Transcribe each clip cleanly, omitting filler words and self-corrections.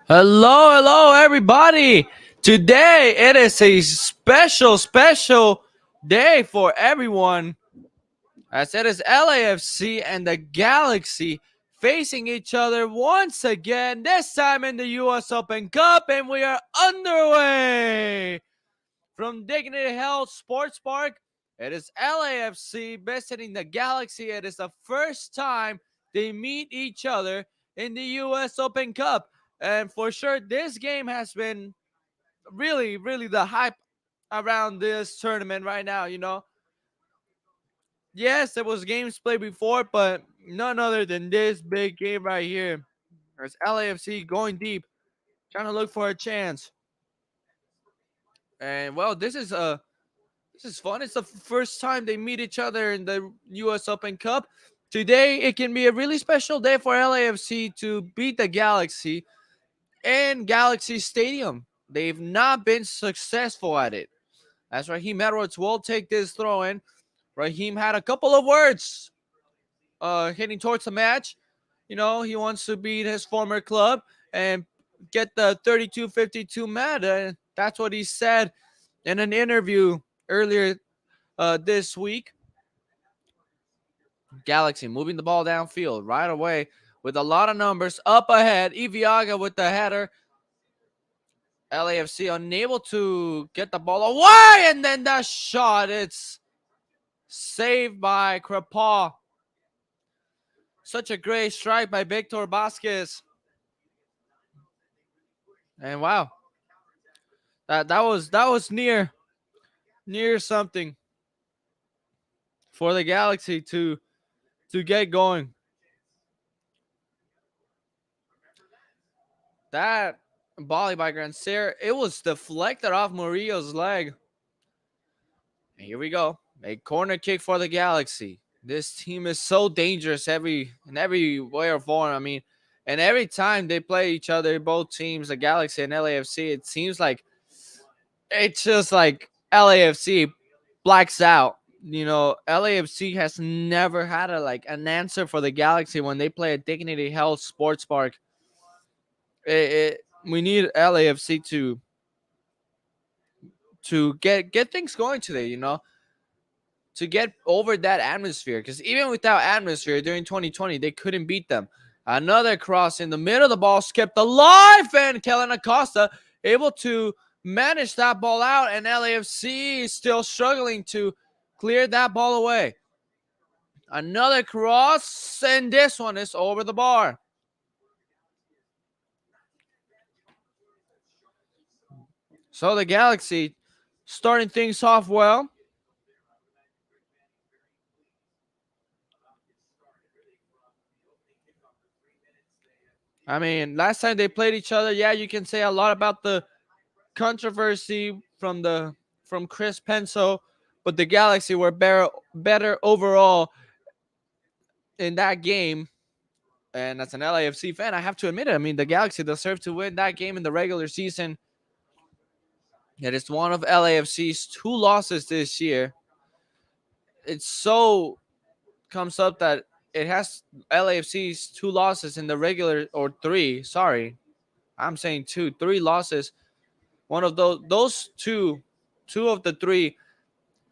Hello, everybody. Today it is a special day for everyone as it is LAFC and the Galaxy facing each other once again, this time in the US Open Cup, and we are underway from Dignity Health Sports Park. It is LAFC visiting the Galaxy. It is the first time they meet each other in the US Open Cup. And for sure, this game has been really the hype around this tournament right now. Yes, there was games played before, but none other than this big game right here. There's LAFC going deep, trying to look for a chance. And well, this is fun. It's the first time they meet each other in the US Open Cup. Today, it can be a really special day for LAFC to beat the Galaxy in Galaxy Stadium. They've not been successful at it. As Raheem Edwards will take this throw in. Raheem had a couple of words hitting towards the match. He wants to beat his former club and get the 32-52 meta. That's what he said in an interview earlier this week. Galaxy moving the ball downfield right away with a lot of numbers up ahead. Iviaga with the header. LAFC unable to get the ball away, and then that shot, it's saved by Crepaw. Such a great strike by Victor Vasquez. And wow, that was near something for the Galaxy to get going. That volley by Grancer, it was deflected off Murillo's leg. And here we go. A corner kick for the Galaxy. This team is so dangerous in every way or form. I mean, and every time they play each other, both teams, the Galaxy and LAFC, it seems like it's just like LAFC blacks out. LAFC has never had an answer for the Galaxy when they play at Dignity Health Sports Park. We need LAFC to get things going today. To get over that atmosphere, because even without atmosphere during 2020, they couldn't beat them. Another cross in the middle of the ball, skipped alive, and Kellen Acosta able to manage that ball out, and LAFC is still struggling to clear that ball away. Another cross, and this one is over the bar. So the Galaxy starting things off well. I mean, last time they played each other, yeah, you can say a lot about the controversy from Chris Penso, but the Galaxy were better overall in that game. And as an LAFC fan, I have to admit it. I mean, the Galaxy deserved to win that game in the regular season. It is one of LAFC's two losses this year. It so comes up that it has LAFC's two losses in the regular, or three. Sorry, I'm saying three losses. One of those two of the three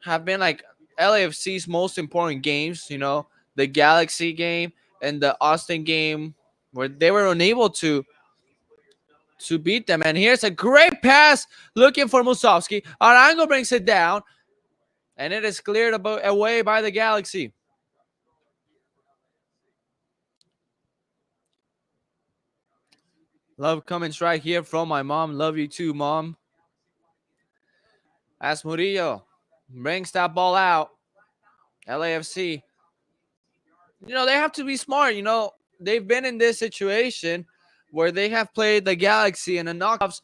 have been like LAFC's most important games. The Galaxy game and the Austin game, where they were unable to beat them. And here's a great pass looking for Musovski. Arango brings it down, and it is cleared away by the Galaxy. Love comments right here from my mom. Love you too, Mom. As Murillo brings that ball out, LAFC, they have to be smart. They've been in this situation where they have played the Galaxy in the knockoffs.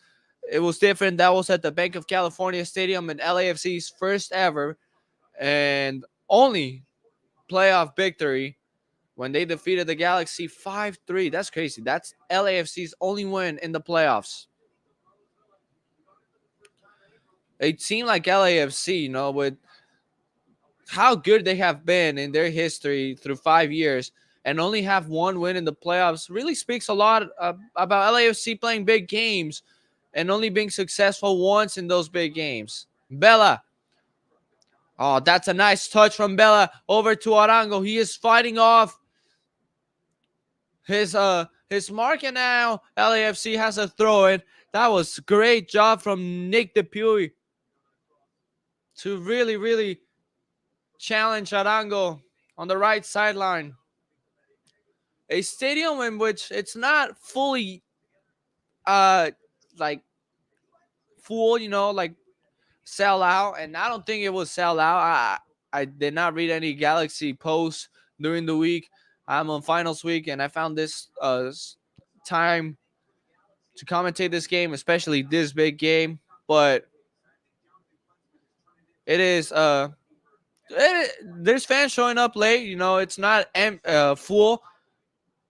It was different. That was at the Bank of California Stadium in LAFC's first ever and only playoff victory when they defeated the Galaxy 5-3. That's crazy. That's LAFC's only win in the playoffs. It seemed like LAFC, with how good they have been in their history through 5 years, and only have one win in the playoffs really speaks a lot about LAFC playing big games and only being successful once in those big games. Bella. Oh, that's a nice touch from Bella over to Arango. He is fighting off his mark, and now LAFC has a throw in. That was great job from Nick Dupuy to really challenge Arango on the right sideline. A stadium in which it's not fully uh like full, like sell out, and I don't think it will sell out. I did not read any Galaxy posts during the week. I'm on finals week, and I found this time to commentate this game, especially this big game. But it is there's fans showing up late. It's not full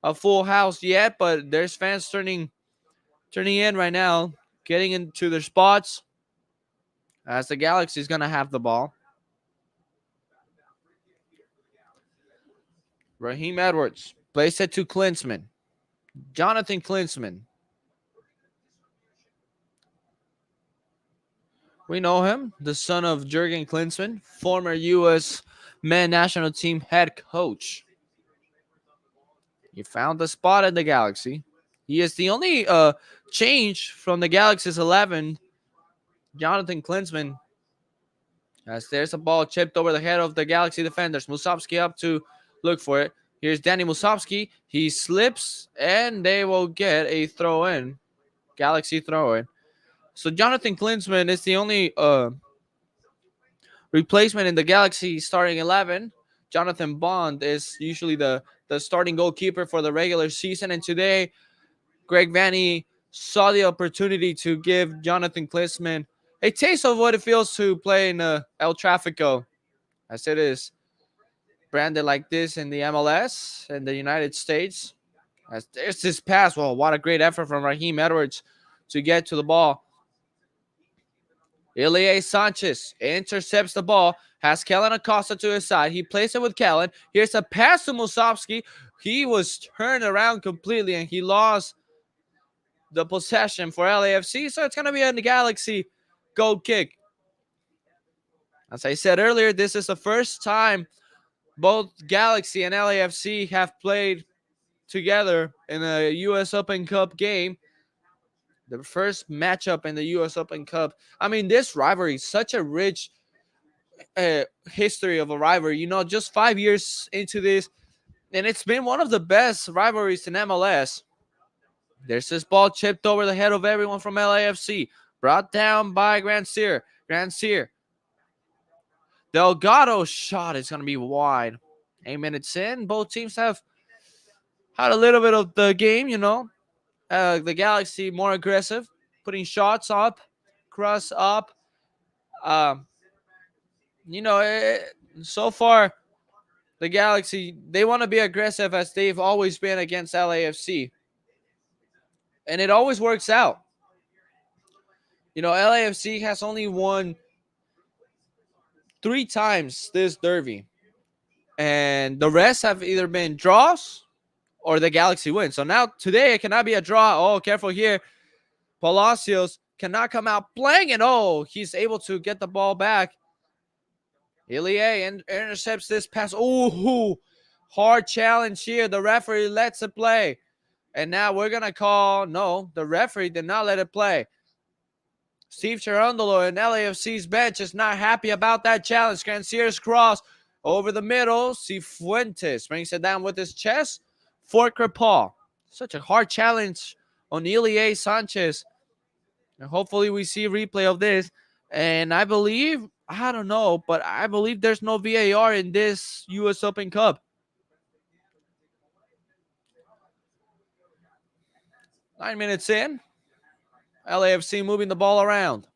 a full house yet, but there's fans turning in right now, getting into their spots as the Galaxy is gonna have the ball. Raheem Edwards plays it to Klinsmann. Jonathan Klinsmann. We know him, the son of Jurgen Klinsmann, former U.S. men's national team head coach. He found the spot in the Galaxy. He is the only change from the Galaxy's 11. Jonathan Klinsmann. As there's a ball chipped over the head of the Galaxy defenders. Musovski up to look for it. Here's Danny Musovski. He slips, and they will get a throw in. Galaxy throw in. So Jonathan Klinsmann is the only replacement in the Galaxy starting 11. Jonathan Bond is usually the starting goalkeeper for the regular season. And today, Greg Vanny saw the opportunity to give Jonathan Klinsmann a taste of what it feels to play in El Tráfico, as it is branded like this in the MLS in the United States. As there's this pass. Well, what a great effort from Raheem Edwards to get to the ball. Ilie Sanchez intercepts the ball, has Kellen Acosta to his side. He plays it with Kellen. Here's a pass to Musovski. He was turned around completely, and he lost the possession for LAFC. So it's going to be a Galaxy goal kick. As I said earlier, this is the first time both Galaxy and LAFC have played together in a U.S. Open Cup game. The first matchup in the U.S. Open Cup. I mean, this rivalry is such a rich history of a rivalry. Just 5 years into this, and it's been one of the best rivalries in MLS. There's this ball chipped over the head of everyone from LAFC. Brought down by Grandsir. Delgado shot is going to be wide. 8 minutes in, both teams have had a little bit of the game, the Galaxy more aggressive, putting shots up, cross up. So far, the Galaxy, they want to be aggressive as they've always been against LAFC. And it always works out. LAFC has only won 3 times this derby. And the rest have either been draws or the Galaxy wins. So now today it cannot be a draw. Oh, careful here. Palacios cannot come out playing, and he's able to get the ball back. Ilie intercepts this pass. Ooh, hard challenge here. The referee lets it play. And now we're going to call, no, the referee did not let it play. Steve Cherundolo and LAFC's bench is not happy about that challenge. Grandsir's cross over the middle. Cifuentes brings it down with his chest. For Crepal. Such a hard challenge on Ilie Sanchez. And hopefully we see a replay of this. And I believe, I don't know, but I believe there's no VAR in this U.S. Open Cup. 9 minutes in. LAFC moving the ball around.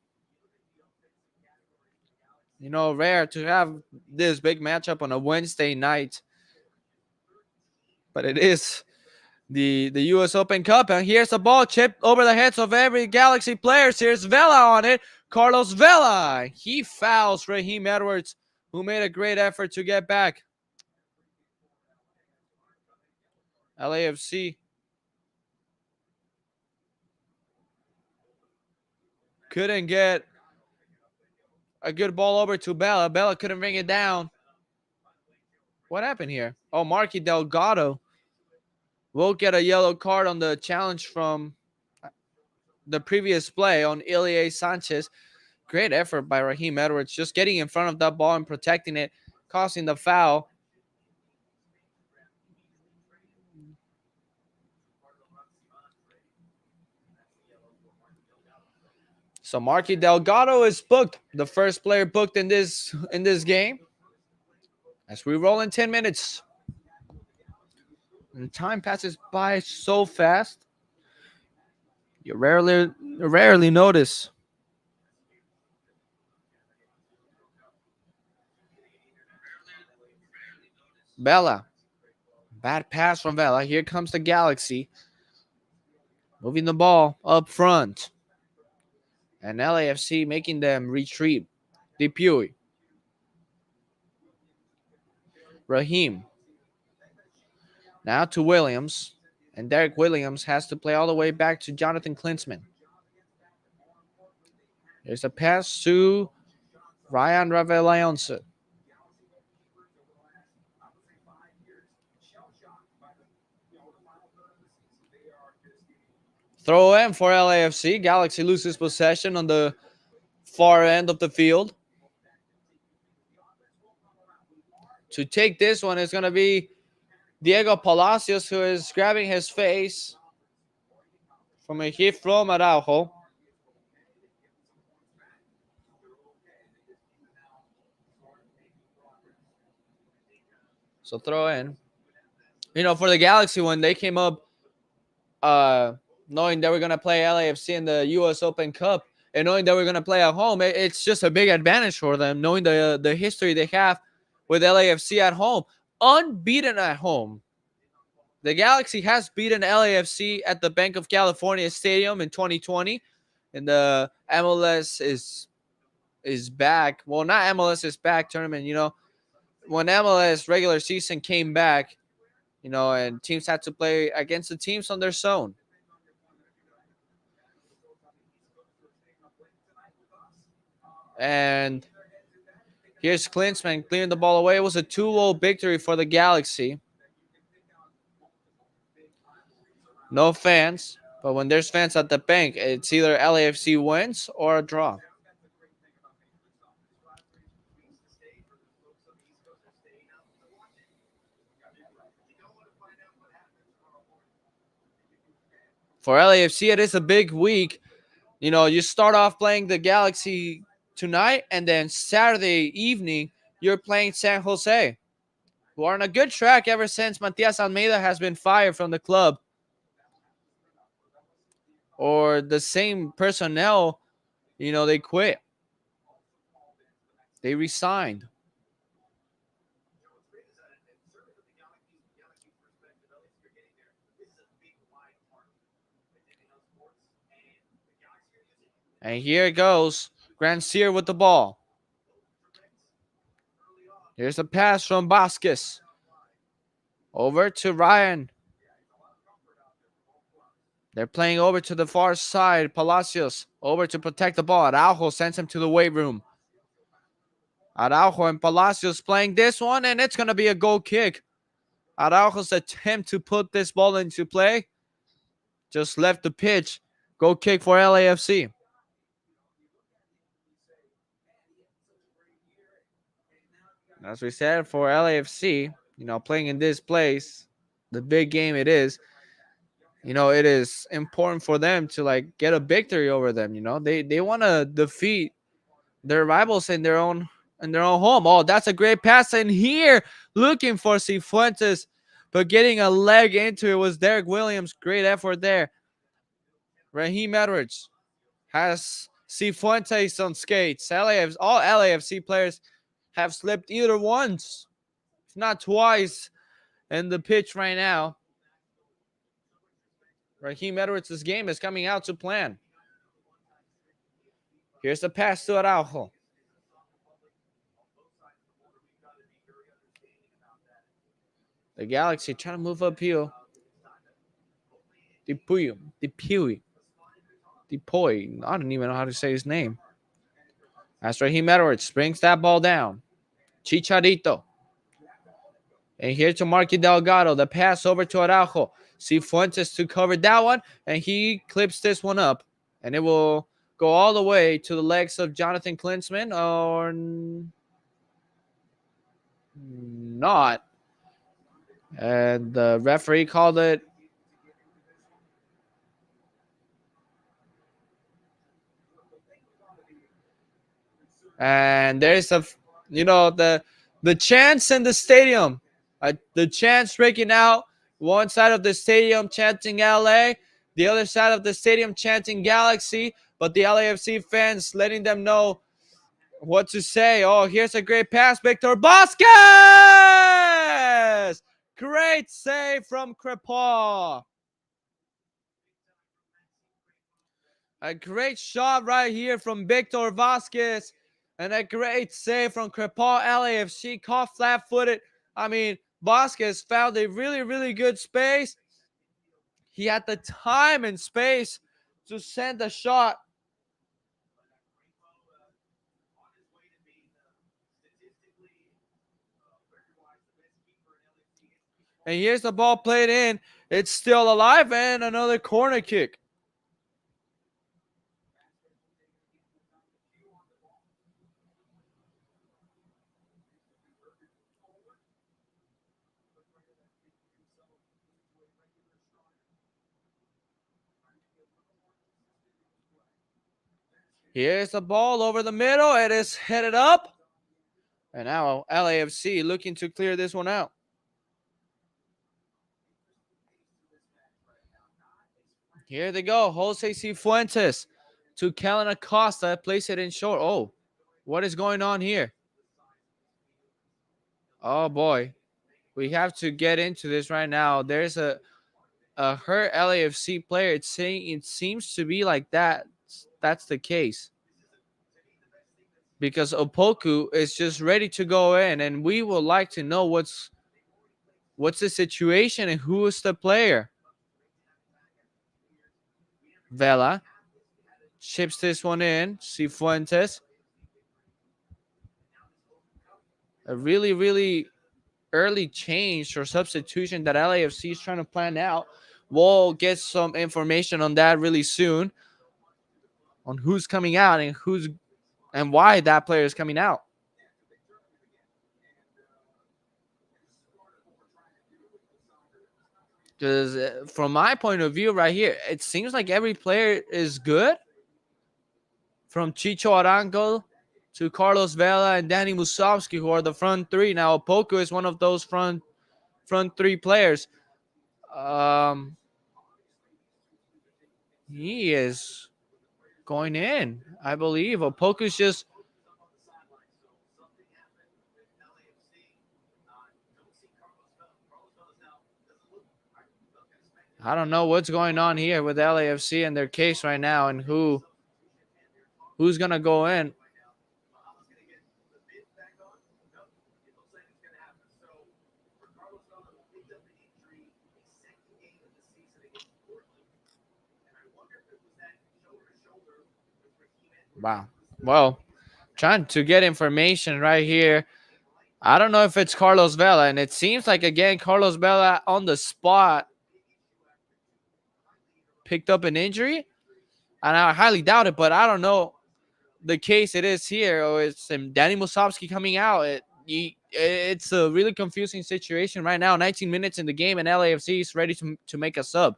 Rare to have this big matchup on a Wednesday night. But it is the U.S. Open Cup. And here's the ball chipped over the heads of every Galaxy player. Here's Vela on it. Carlos Vela. He fouls Raheem Edwards, who made a great effort to get back. LAFC couldn't get a good ball over to Bella. Bella couldn't bring it down. What happened here? Oh, Marky Delgado will get a yellow card on the challenge from the previous play on Ilie Sanchez. Great effort by Raheem Edwards, just getting in front of that ball and protecting it, causing the foul. So Marky Delgado is booked, the first player booked in this game. As we roll in 10 minutes. And time passes by so fast. You rarely notice. Bella. Bad pass from Bella. Here comes the Galaxy. Moving the ball up front. And LAFC making them retreat. Dupuy. Raheem. Now to Williams. And Derek Williams has to play all the way back to Jonathan Klinsmann. There's a pass to Ryan Raveleonce. Throw in for LAFC. Galaxy loses possession on the far end of the field. To take this one is going to be Diego Palacios, who is grabbing his face from a hit from Araujo. So throw in. For the Galaxy, when they came up knowing that we're going to play LAFC in the U.S. Open Cup and knowing that we're going to play at home, it's just a big advantage for them, knowing the history they have with LAFC at home. Unbeaten at home. The Galaxy has beaten LAFC at the Bank of California Stadium in 2020. And the MLS is back. Well, not MLS is back tournament, When MLS regular season came back, and teams had to play against the teams on their zone. And here's Klinsmann clearing the ball away. It was a 2-0 victory for the Galaxy. No fans, but when there's fans at the bank, it's either LAFC wins or a draw. For LAFC, it is a big week. You start off playing the Galaxy tonight, and then Saturday evening, you're playing San Jose, who are on a good track ever since Matias Almeida has been fired from the club. Or the same personnel, they quit. They resigned. And here it goes. Grandsir with the ball. Here's a pass from Vasquez. Over to Ryan. They're playing over to the far side. Palacios over to protect the ball. Araujo sends him to the weight room. Araujo and Palacios playing this one, and it's going to be a goal kick. Araujo's attempt to put this ball into play just left the pitch. Goal kick for LAFC. As we said, for LAFC, playing in this place, the big game it is, it is important for them to get a victory over them. They want to defeat their rivals in their own home. Oh, that's a great pass in here, looking for Cifuentes, but getting a leg into it was Derek Williams. Great effort there. Raheem Edwards has Cifuentes on skates. All LAFC players have slipped either once, if not twice, in the pitch right now. Raheem Edwards' game is coming out to plan. Here's the pass to Araujo. The Galaxy trying to move uphill. Dipuy. I don't even know how to say his name. That's right. He Edwards brings that ball down. Chicharito. And here to Marky Delgado. The pass over to Araujo. Cifuentes to cover that one. And he clips this one up. And it will go all the way to the legs of Jonathan Klinsmann or not. And the referee called it. And there's the chants in the stadium. The chants breaking out. One side of the stadium chanting LA, the other side of the stadium chanting Galaxy. But the LAFC fans letting them know what to say. Oh, here's a great pass, Victor Vasquez! Great save from Crepaw. A great shot right here from Victor Vasquez. And a great save from Crepaw. LAFC caught flat-footed. I mean, Vasquez found a really, really good space. He had the time and space to send the shot. And here's the ball played in. It's still alive and another corner kick. Here's the ball over the middle. It is headed up. And now LAFC looking to clear this one out. Here they go. Jose Cifuentes to Kellen Acosta. Place it in short. Oh, what is going on here? Oh, boy. We have to get into this right now. There's a hurt LAFC player. It seems to be like that. That's the case. Because Opoku is just ready to go in. And we would like to know what's the situation and who is the player. Vela chips this one in. Cifuentes. A really, really early change or substitution that LAFC is trying to plan out. We'll get some information on that really soon. On who's coming out and why that player is coming out. Because from my point of view right here, it seems like every player is good. From Chicho Arango to Carlos Vela and Danny Musovski, who are the front three. Now, Opoku is one of those front three players. He is going in, I believe. Opoku's just... I don't know what's going on here with LAFC and their case right now and who's going to go in. Wow. Well, trying to get information right here. I don't know if it's Carlos Vela, and it seems like, again, Carlos Vela on the spot picked up an injury. And I highly doubt it, but I don't know the case it is here. Or it's Danny Musovski coming out. It's a really confusing situation right now. 19 minutes in the game, and LAFC is ready to make a sub.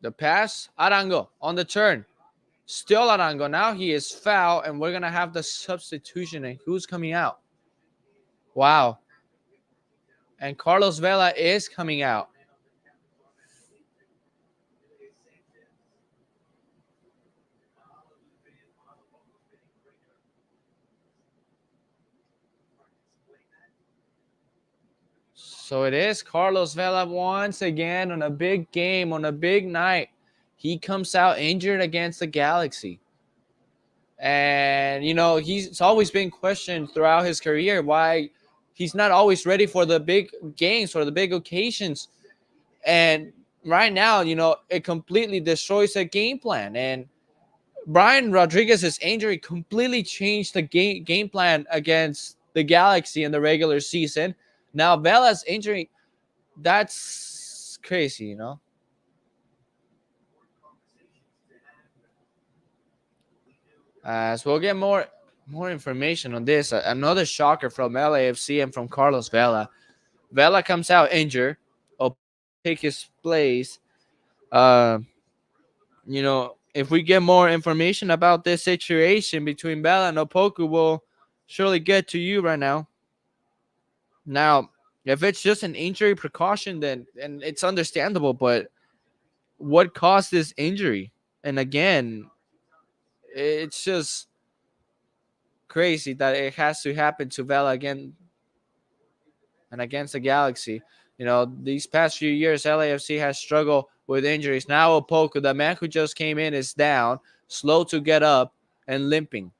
The pass, Arango on the turn. Still Arango. Now he is foul, and we're going to have the substitution. And who's coming out? Wow. And Carlos Vela is coming out. So it is Carlos Vela once again on a big game, on a big night. He comes out injured against the Galaxy. And, he's always been questioned throughout his career why he's not always ready for the big games or the big occasions. And right now, it completely destroys the game plan. And Brian Rodriguez's injury completely changed the game plan against the Galaxy in the regular season. Now Vela's injury, that's crazy. So we'll get more information on this. Another shocker from LAFC and from Carlos Vela. Vela comes out injured. Or take his place. Uh, if we get more information about this situation between Vela and Opoku, we'll surely get to you right now. Now, if it's just an injury precaution, then and it's understandable. But what caused this injury? And again, it's just crazy that it has to happen to Vela again and against the Galaxy. These past few years, LAFC has struggled with injuries. Now Opoku, the man who just came in, is down, slow to get up, and limping.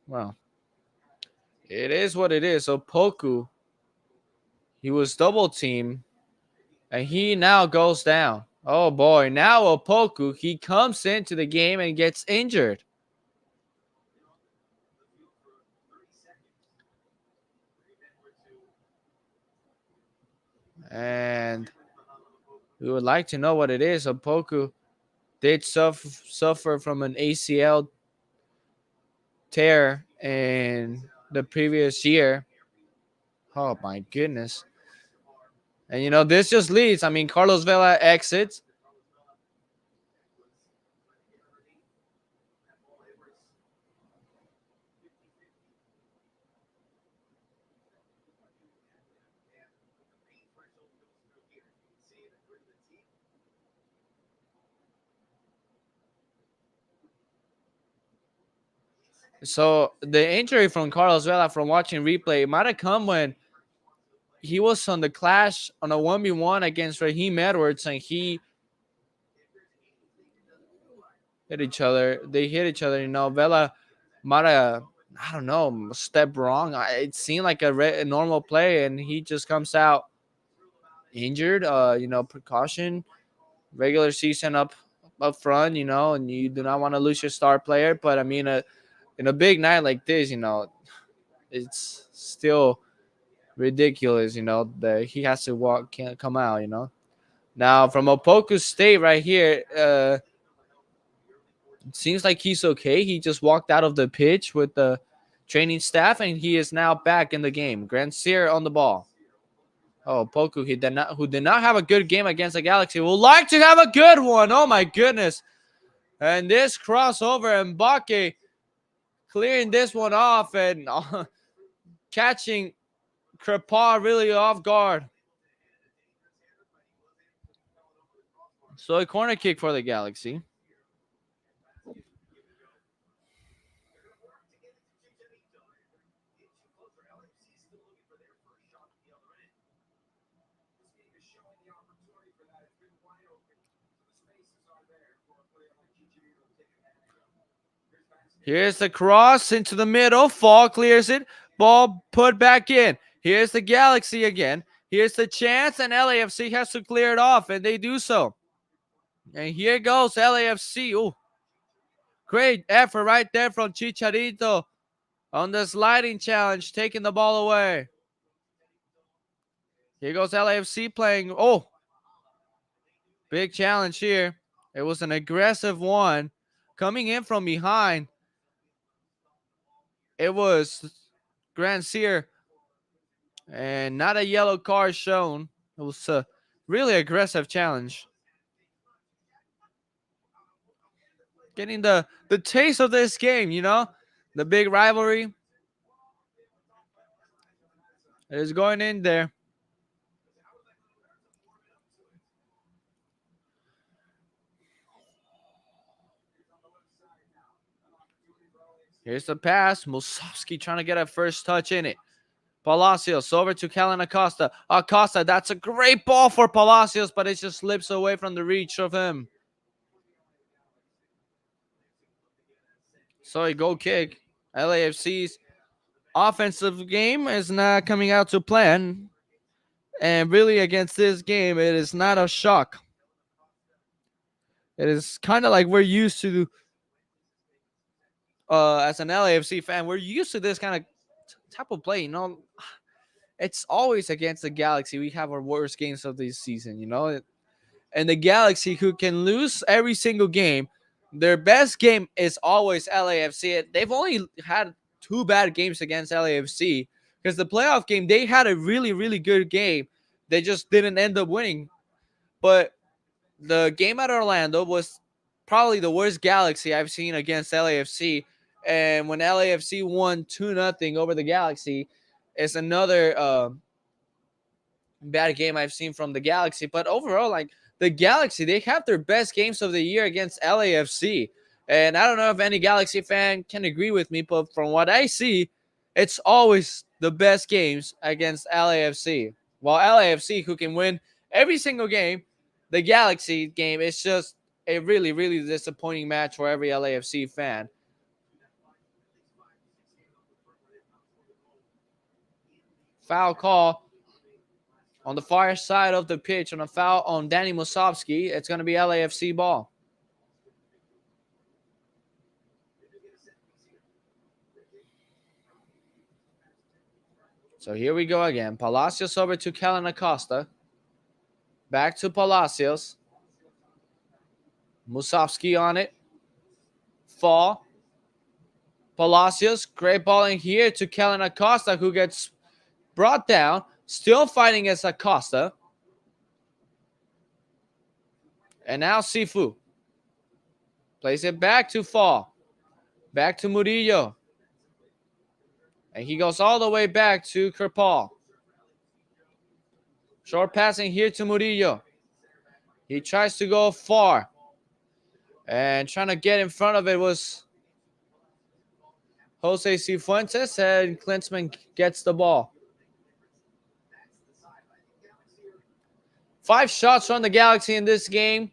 Well, it is what it is. Opoku, he was double teamed, and he now goes down. Oh boy, now Opoku, he comes into the game and gets injured. And we would like to know what it is. Opoku did suffer from an ACL tear in the previous year. Oh my goodness. And this just leads. I mean, Carlos Vela exits. So the injury from Carlos Vela, from watching replay, might have come when he was on the clash on a 1v1 against Raheem Edwards, and he hit each other. They hit each other. Vela might have, I don't know, stepped wrong. It seemed like a normal play, and he just comes out injured. Precaution, regular season up front. And you do not want to lose your star player. But I mean, in a big night like this, it's still ridiculous. That he has to can't come out. Now from Opoku State right here, it seems like he's okay. He just walked out of the pitch with the training staff, and he is now back in the game. Grand Sear on the ball. Oh, Poku, who did not have a good game against the Galaxy, would like to have a good one. Oh my goodness. And this crossover, and Mbake clearing this one off and catching Crepa really off guard. So a corner kick for the Galaxy. Here's the cross into the middle. Fall clears it. Ball put back in. Here's the Galaxy again. Here's the chance, and LAFC has to clear it off, and they do so. And here goes LAFC. Ooh, great effort right there from Chicharito on the sliding challenge, taking the ball away. Here goes LAFC playing. Oh, big challenge here. It was an aggressive one coming in from behind. It was Grand Sear, and not a yellow card shown. It was a really aggressive challenge. Getting the taste of this game, the big rivalry is going in there. Here's the pass. Musovski trying to get a first touch in it. Palacios over to Kellen Acosta. Acosta, that's a great ball for Palacios, but it just slips away from the reach of him. So a goal kick. LAFC's offensive game is not coming out to plan. And really, against this game, it is not a shock. It is kind of like we're used to, as an LAFC fan, we're used to this kind of type of play. It's always against the Galaxy. We have our worst games of this season, and the Galaxy, who can lose every single game, their best game is always LAFC. They've only had two bad games against LAFC because the playoff game, they had a really, really good game. They just didn't end up winning. But the game at Orlando was probably the worst Galaxy I've seen against LAFC. And when LAFC won 2-0 over the Galaxy, it's another bad game I've seen from the Galaxy. But overall, like, the Galaxy, they have their best games of the year against LAFC. And I don't know if any Galaxy fan can agree with me, but from what I see, it's always the best games against LAFC. While LAFC, who can win every single game, the Galaxy game is just a really, really disappointing match for every LAFC fan. Foul call on the far side of the pitch on a foul on Danny Musovski. It's going to be LAFC ball. So here we go again. Palacios over to Kellen Acosta. Back to Palacios. Musovski on it. Fall. Palacios. Great ball in here to Kellen Acosta, who gets brought down. Still fighting as Acosta. And now Sifu. Plays it back to Fall. Back to Murillo. And he goes all the way back to Kerpal. Short passing here to Murillo. He tries to go far. And trying to get in front of it was Jose Cifuentes. And Klinsmann gets the ball. 5 shots from the Galaxy in this game.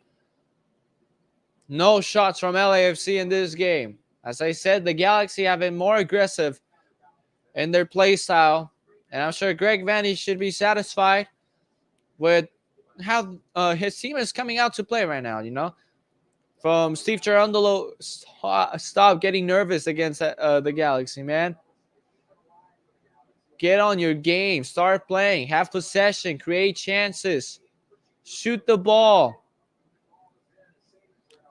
No shots from LAFC in this game. As I said, the Galaxy have been more aggressive in their play style. And I'm sure Greg Vanny should be satisfied with how his team is coming out to play right now, From Steve Cherundolo, stop getting nervous against the Galaxy, man. Get on your game. Start playing. Have possession. Create chances. Shoot the ball.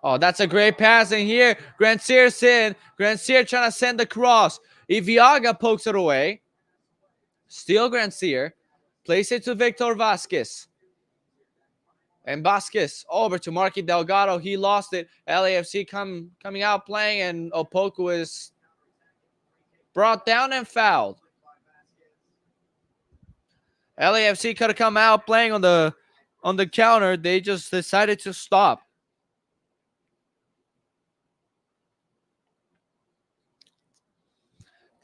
Oh, that's a great pass in here. Grandsier's in. Grandsir trying to send the cross. Iviaga pokes it away. Still Grandsir. Plays it to Victor Vasquez. And Vasquez over to Marky Delgado. He lost it. LAFC coming out playing, and Opoku is brought down and fouled. LAFC could have come out playing on the counter. They just decided to stop.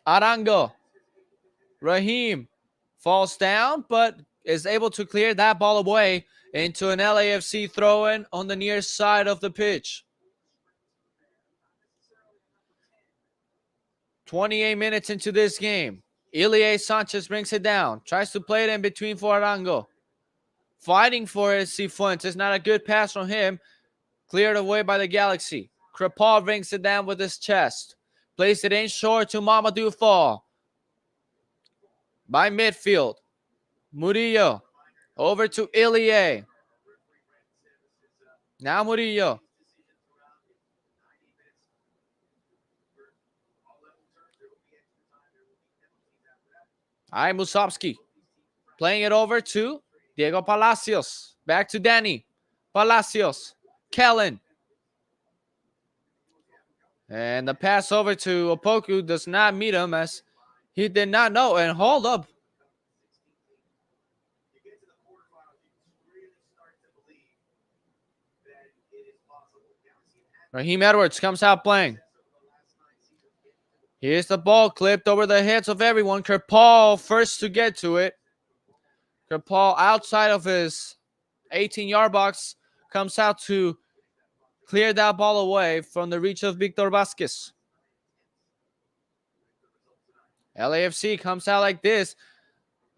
Arango. Raheem falls down, but is able to clear that ball away into an LAFC throw-in on the near side of the pitch. 28 minutes into this game. Ilie Sanchez brings it down. Tries to play it in between for Arango. Fighting for it, Cifuentes. Not a good pass from him. Cleared away by the Galaxy. Krepal brings it down with his chest. Plays it in short to Mamadou Fall. By midfield. Murillo. Over to Ilie. Now Murillo. Musovski. Playing it over to Diego Palacios. Back to Danny. Palacios. Kellen. And the pass over to Opoku does not meet him, as he did not know. And hold up. Raheem Edwards comes out playing. Here's the ball clipped over the heads of everyone. Kerpal first to get to it. Kerpal outside of his 18-yard box comes out to clear that ball away from the reach of Victor Vasquez. LAFC comes out like this.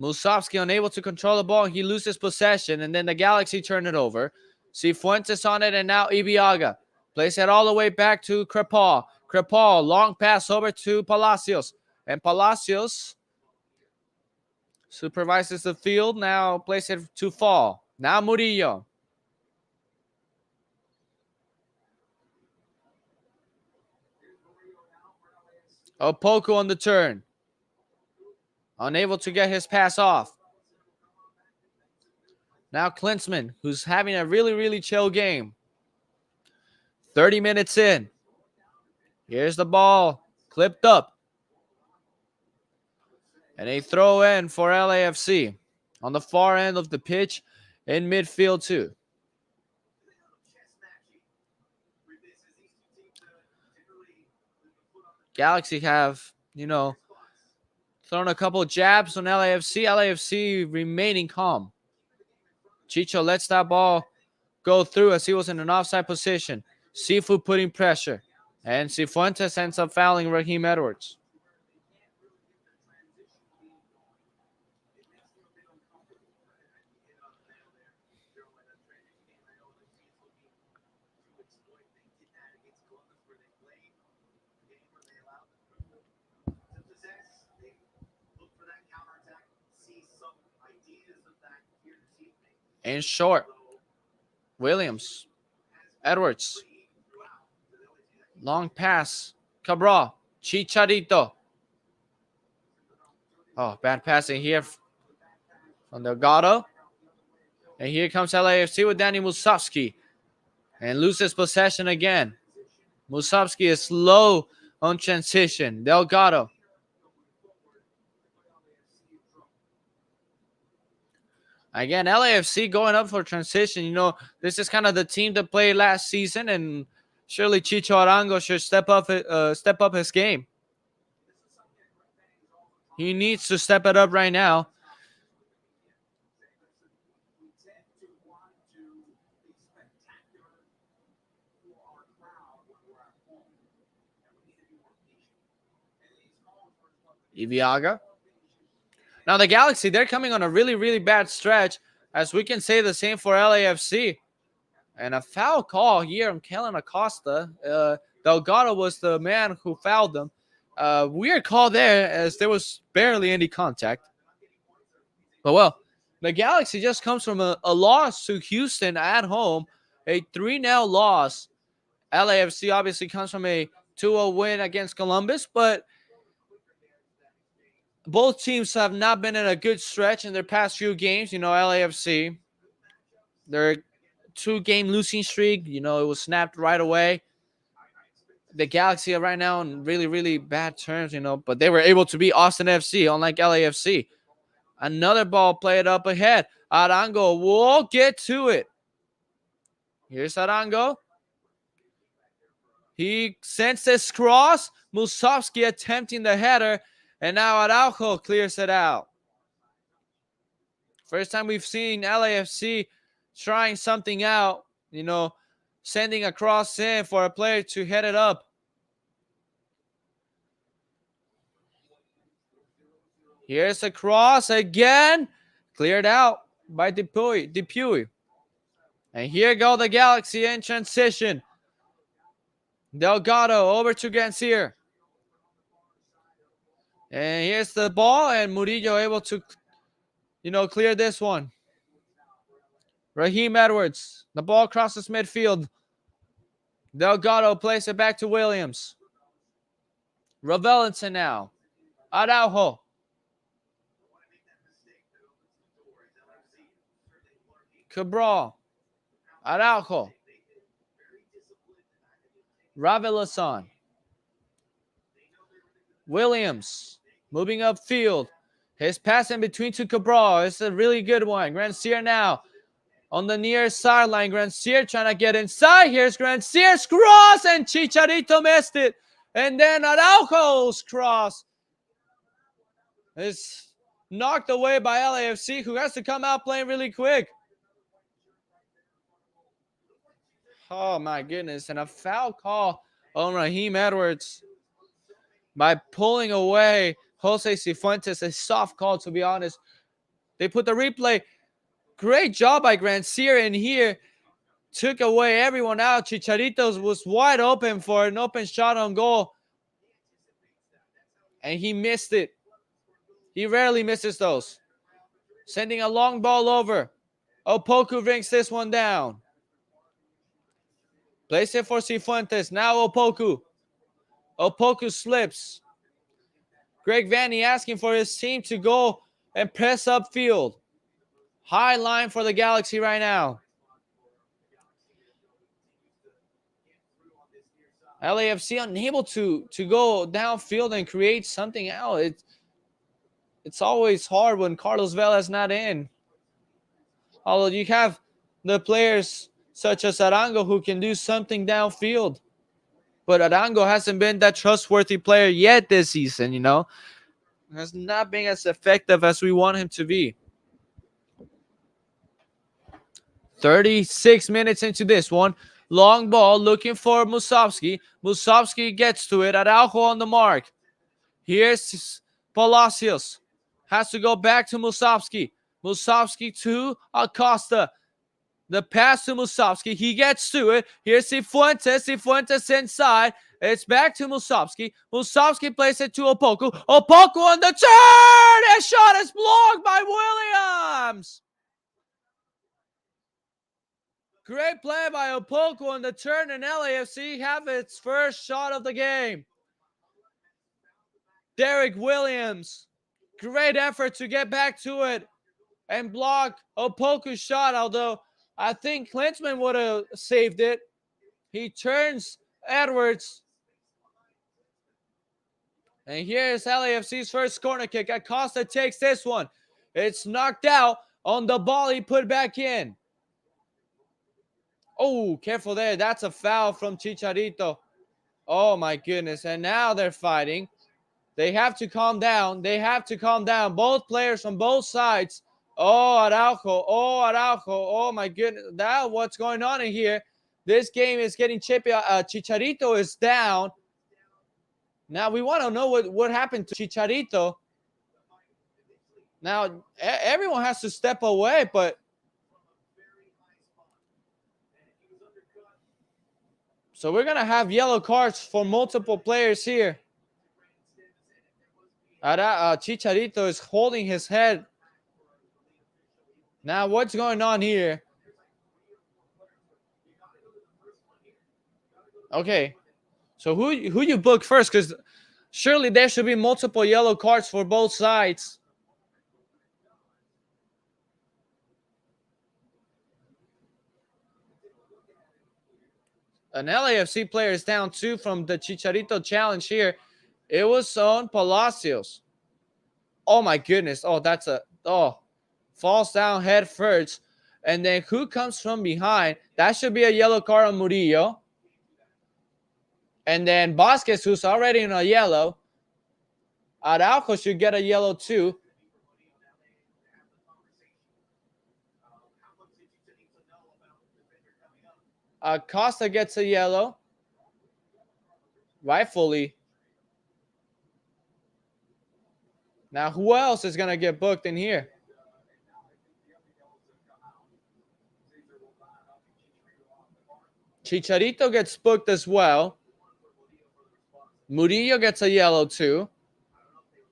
Musovski unable to control the ball. He loses possession, and then the Galaxy turn it over. Cifuentes on it, and now Ibiaga plays it all the way back to Crepal. Crepal, long pass over to Palacios. And Palacios supervises the field. Now plays it to Fall. Now Murillo. Opoku on the turn. Unable to get his pass off. Now Klinsmann, who's having a really, really chill game. 30 minutes in. Here's the ball. Clipped up. And a throw in for LAFC. On the far end of the pitch. In midfield too. Galaxy have, thrown a couple jabs on LAFC. LAFC remaining calm. Chicho lets that ball go through as he was in an offside position. Sifu putting pressure. And Cifuentes ends up fouling Raheem Edwards. In short, Williams, Edwards, long pass, Cabral, Chicharito. Oh, bad passing here from Delgado. And here comes LAFC with Danny Musovski. And loses possession again. Musovski is slow on transition. Delgado. Again, LAFC going up for transition. This is kind of the team that played last season, and surely Chicho Arango should step up his game. He needs to step it up right now. Ibiaga. Now the Galaxy, they're coming on a really, really bad stretch, as we can say the same for LAFC. And a foul call here on Kellen Acosta. Delgado was the man who fouled them. Weird call there, as there was barely any contact. But well, the Galaxy just comes from a loss to Houston at home, a 3-0 loss. LAFC obviously comes from a 2-0 win against Columbus, but both teams have not been in a good stretch in their past few games. LAFC, their 2-game losing streak, it was snapped right away. The Galaxy are right now in really, really bad terms, but they were able to beat Austin FC, unlike LAFC. Another ball played up ahead. Arango will get to it. Here's Arango. He sends this cross. Musovski attempting the header. And now Araujo clears it out. First time we've seen LAFC trying something out, sending a cross in for a player to head it up. Here's a cross again. Cleared out by Dupuy. And here go the Galaxy in transition. Delgado over to Gancier. And here's the ball, and Murillo able to, clear this one. Raheem Edwards. The ball crosses midfield. Delgado plays it back to Williams. Ravelinson now. Araujo. Cabral. Araujo. Ravelinson. Williams. Moving upfield. His pass in between to Cabral. It's a really good one. Grancier now on the near sideline. Grancier trying to get inside. Here's Grancier's cross, and Chicharito missed it. And then Araujo's cross is knocked away by LAFC, who has to come out playing really quick. Oh, my goodness. And a foul call on Raheem Edwards by pulling away Jose Cifuentes, a soft call, to be honest. They put the replay. Great job by Granciera in here. Took away everyone out. Chicharito was wide open for an open shot on goal. And he missed it. He rarely misses those. Sending a long ball over. Opoku brings this one down. Place it for Cifuentes. Now Opoku. Opoku slips. Greg Vanny asking for his team to go and press upfield. High line for the Galaxy right now. LAFC unable to go downfield and create something out. It's always hard when Carlos Vela's not in. Although you have the players such as Arango who can do something downfield. But Arango hasn't been that trustworthy player yet this season, you know. Has not been as effective as we want him to be. 36 minutes into this one. Long ball looking for Musovski. Musovski gets to it. Araujo on the mark. Here's Palacios. Has to go back to Musovski. Musovski to Acosta. The pass to Musovski. He gets to it. Here's Cifuentes. Cifuentes inside. It's back to Musovski. Musovski plays it to Opoku. Opoku on the turn. His shot is blocked by Williams. Great play by Opoku on the turn, and LAFC have its first shot of the game. Derek Williams. Great effort to get back to it and block Opoku's shot, although I think Klinsmann would have saved it. He turns Edwards. And here's LAFC's first corner kick. Acosta takes this one. It's knocked out on the ball he put back in. Oh, careful there. That's a foul from Chicharito. Oh, my goodness. And now they're fighting. They have to calm down. They have to calm down. Both players from both sides. Oh, Araujo. Oh, Araujo. Oh, my goodness. Now what's going on in here? This game is getting chippy. Chicharito is down. Now we want to know what happened to Chicharito. Now, everyone has to step away, but so we're going to have yellow cards for multiple players here. Chicharito is holding his head. Now, what's going on here? Okay. So who you book first? Because surely there should be multiple yellow cards for both sides. An LAFC player is down 2 from the Chicharito challenge here. It was on Palacios. Oh, my goodness. Oh, that's falls down head first. And then who comes from behind? That should be a yellow card on Murillo. And then Vasquez, who's already in a yellow. Araujo should get a yellow too. Costa gets a yellow. Rightfully. Now, who else is going to get booked in here? Chicharito gets booked as well. Murillo gets a yellow too.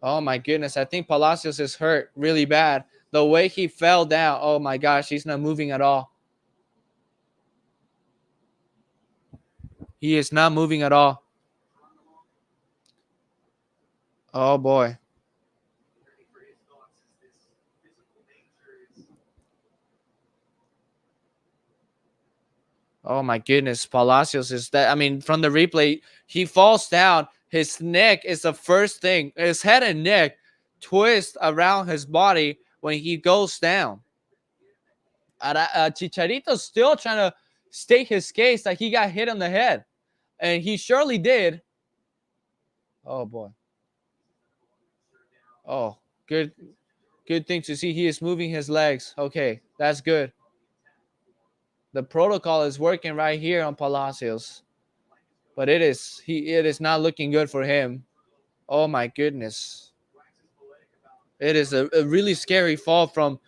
Oh, my goodness. I think Palacios is hurt really bad. The way he fell down. Oh, my gosh. He's not moving at all. He is not moving at all. Oh, boy. Oh, my goodness. Palacios is that. I mean, from the replay, he falls down. His neck is the first thing. His head and neck twist around his body when he goes down. Chicharito's still trying to state his case that he got hit on the head. And he surely did. Oh, boy. Oh, good thing to see. He is moving his legs. Okay, that's good. The protocol is working right here on Palacios. But it is not looking good for him. Oh, my goodness. It is a really scary fall from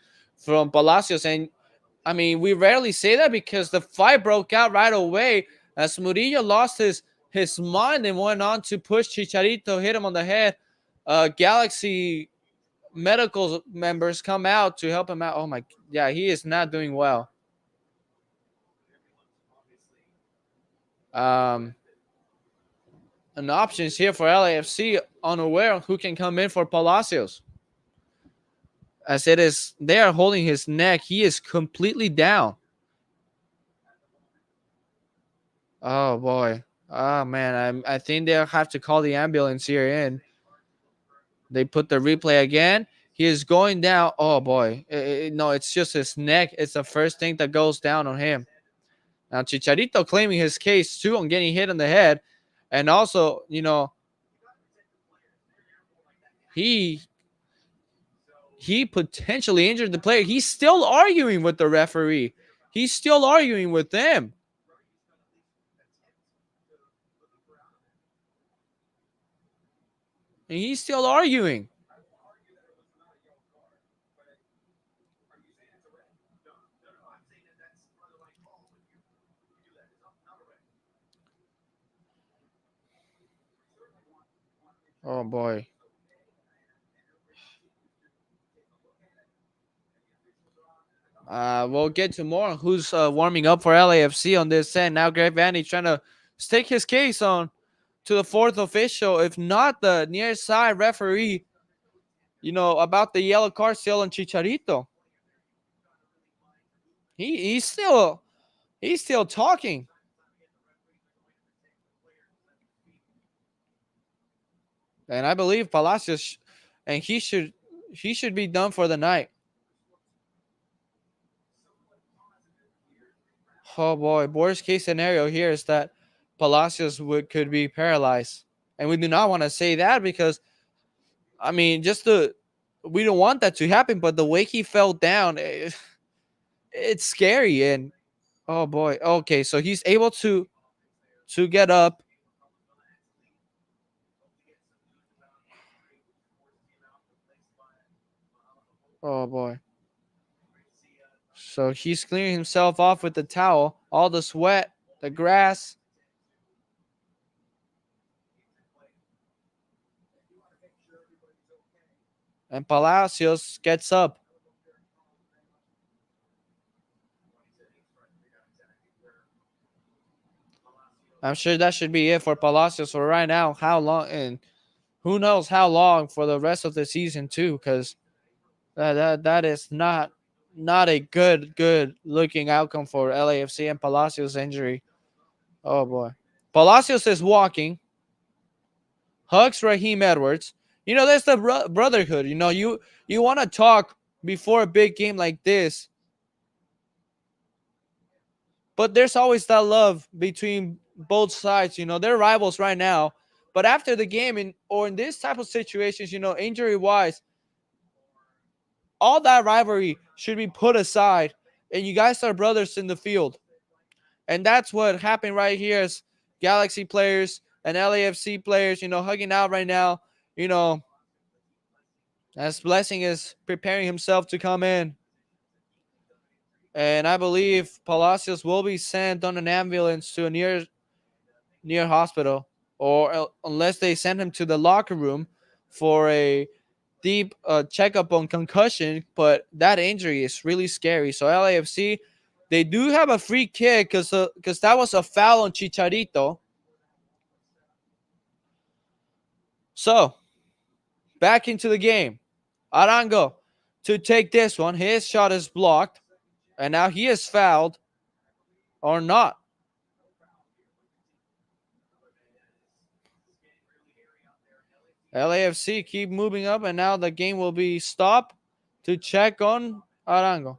Palacios, and I mean we rarely say that because the fight broke out right away as Murillo lost his mind and went on to push Chicharito, hit him on the head. Galaxy medical members come out to help him out. Oh my, yeah, he is not doing well. Um, and options here for LAFC, unaware who can come in for Palacios. As it is, they are holding his neck. He is completely down. Oh boy. Oh man, I think they'll have to call the ambulance here in. They put the replay again. He is going down. Oh boy. No, it's just his neck. It's the first thing that goes down on him. Now Chicharito claiming his case too on getting hit on the head. And also, he he potentially injured the player. He's still arguing with the referee. He's still arguing with them. And he's still arguing. Oh boy. We'll get to more who's warming up for LAFC on this end. Now Greg Vanny trying to stake his case on to the fourth official, if not the near side referee, about the yellow card still on Chicharito. He's still talking. And I believe Palacios and he should be done for the night. Oh boy, worst case scenario here is that Palacios could be paralyzed. And we do not want to say that because I mean we don't want that to happen, but the way he fell down, it's scary. And oh boy. Okay, so he's able to get up. Oh boy. So he's clearing himself off with the towel, all the sweat, the grass. And Palacios gets up. I'm sure that should be it for Palacios for right now. How long, and who knows how long for the rest of the season too, because that is not a good looking outcome for LAFC and Palacios' injury. Oh boy, Palacios is walking, hugs Raheem Edwards. That's the brotherhood. You want to talk before a big game like this, but there's always that love between both sides. They're rivals right now, but after the game or in this type of situations, injury wise, all that rivalry should be put aside, and you guys are brothers in the field. And that's what happened right here as Galaxy players and LAFC players, hugging out right now, you know, as Blessing is preparing himself to come in. And I believe Palacios will be sent on an ambulance to a near hospital, or unless they send him to the locker room for a deep checkup on concussion. But that injury is really scary. So LAFC, they do have a free kick because that was a foul on Chicharito. So back into the game. Arango to take this one. His shot is blocked. And now he is fouled or not. LAFC keep moving up, and now the game will be stopped to check on Arango.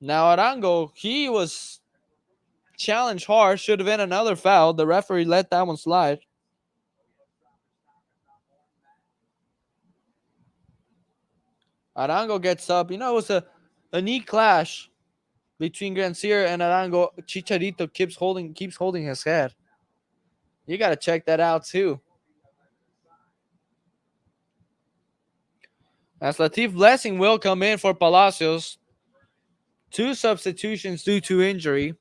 Now Arango, he was challenged hard, should have been another foul. The referee let that one slide. Arango gets up. You know, it was a knee clash between Granciera and Arango. Chicharito keeps holding his head. You got to check that out too. As Latif Blessing will come in for Palacios. 2 substitutions due to injury.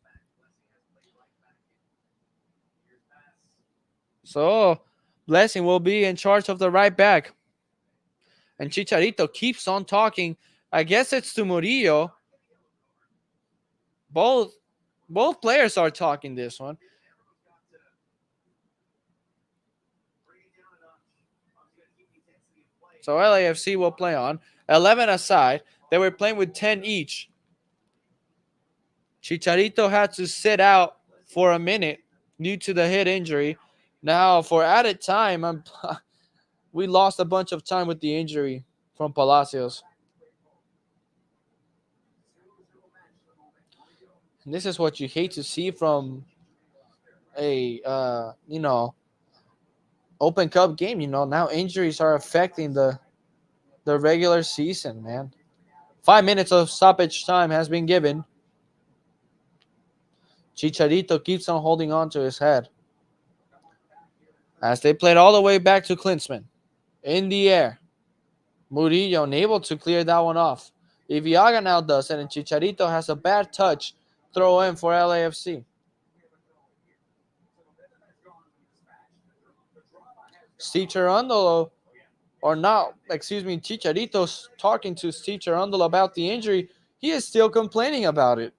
So Blessing will be in charge of the right back. And Chicharito keeps on talking. I guess it's to Murillo. Both players are talking this one. So LAFC will play on. 11 aside. They were playing with 10 each. Chicharito had to sit out for a minute due to the head injury. Now, for added time, we lost a bunch of time with the injury from Palacios. And this is what you hate to see from a, Open Cup game. Now injuries are affecting the regular season, man. 5 minutes of stoppage time has been given. Chicharito keeps on holding on to his head. As they played all the way back to Klinsmann. In the air. Murillo unable to clear that one off. Iviaga now does it, and Chicharito has a bad touch throw in for LAFC. Steve Cherundolo, Chicharito's talking to Steve Cherundolo about the injury. He is still complaining about it.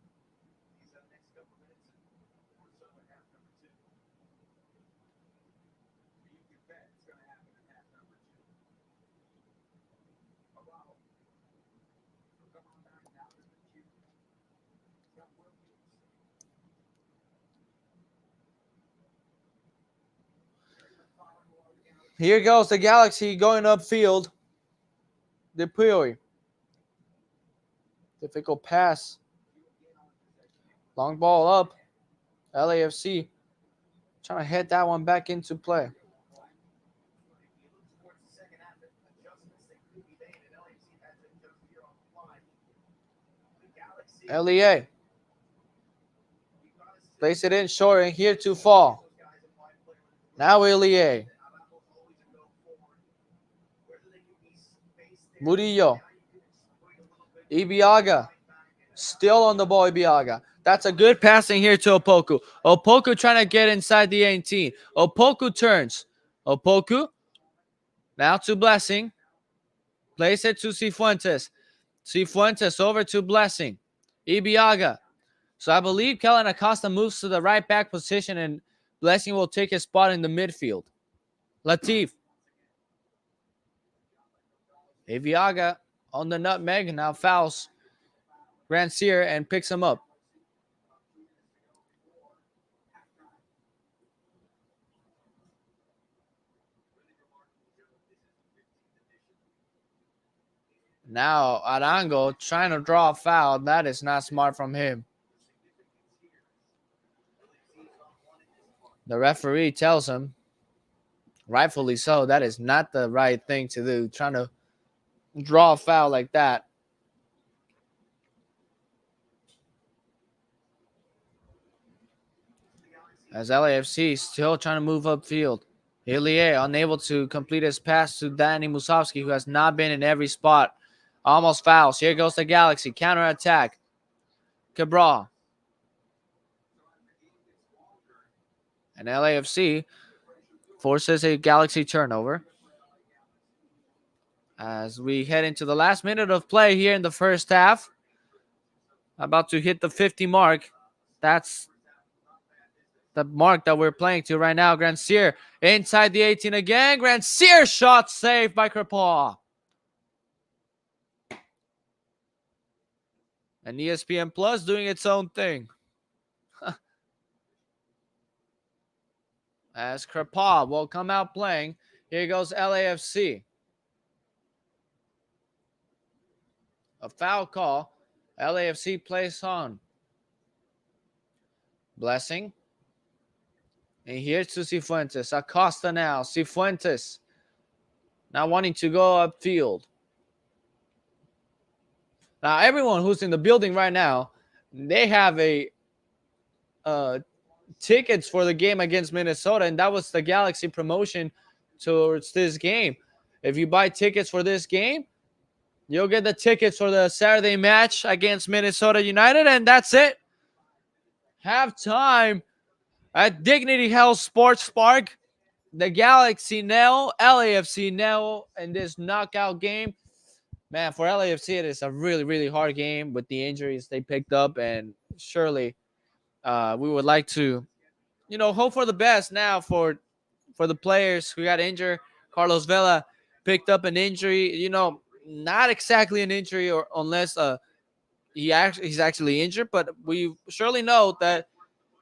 Here goes the Galaxy going upfield. Depuy. Difficult pass. Long ball up. LAFC trying to head that one back into play. LEA. Place it in short and here to fall. Now LEA. Murillo. Iviaga. Still on the ball, Iviaga. That's a good passing here to Opoku. Opoku trying to get inside the 18. Opoku turns. Opoku. Now to Blessing. Place it to Cifuentes. Cifuentes over to Blessing. Iviaga. So I believe Kellen Acosta moves to the right back position and Blessing will take his spot in the midfield. Latif. Iviaga on the nutmeg now fouls Granciera and picks him up. Now Arango trying to draw a foul. That is not smart from him. The referee tells him, rightfully so, that is not the right thing to do. Trying to draw a foul like that. As LAFC still trying to move upfield. Ilie unable to complete his pass to Danny Musovski, who has not been in every spot. Almost fouls. Here goes the Galaxy. Counter-attack. Cabral. And LAFC forces a Galaxy turnover. As we head into the last minute of play here in the first half. About to hit the 50 mark. That's the mark that we're playing to right now. Granciera inside the 18 again. Granciera shot saved by Crepaw. And ESPN Plus doing its own thing. As Crepaw will come out playing. Here goes LAFC. A foul call. LAFC plays on. Blessing. And here's to Cifuentes. Acosta now. Cifuentes. Now wanting to go upfield. Now, everyone who's in the building right now, they have a uh, tickets for the game against Minnesota, and that was the Galaxy promotion towards this game. If you buy tickets for this game, you'll get the tickets for the Saturday match against Minnesota United, and that's it. Halftime at Dignity Health Sports Park. The Galaxy now, LAFC now in this knockout game. Man, for LAFC, it is a really, really hard game with the injuries they picked up, and surely we would like to, hope for the best now for the players who got injured. Carlos Vela picked up an injury, not exactly an injury, or unless he's actually injured, but we surely know that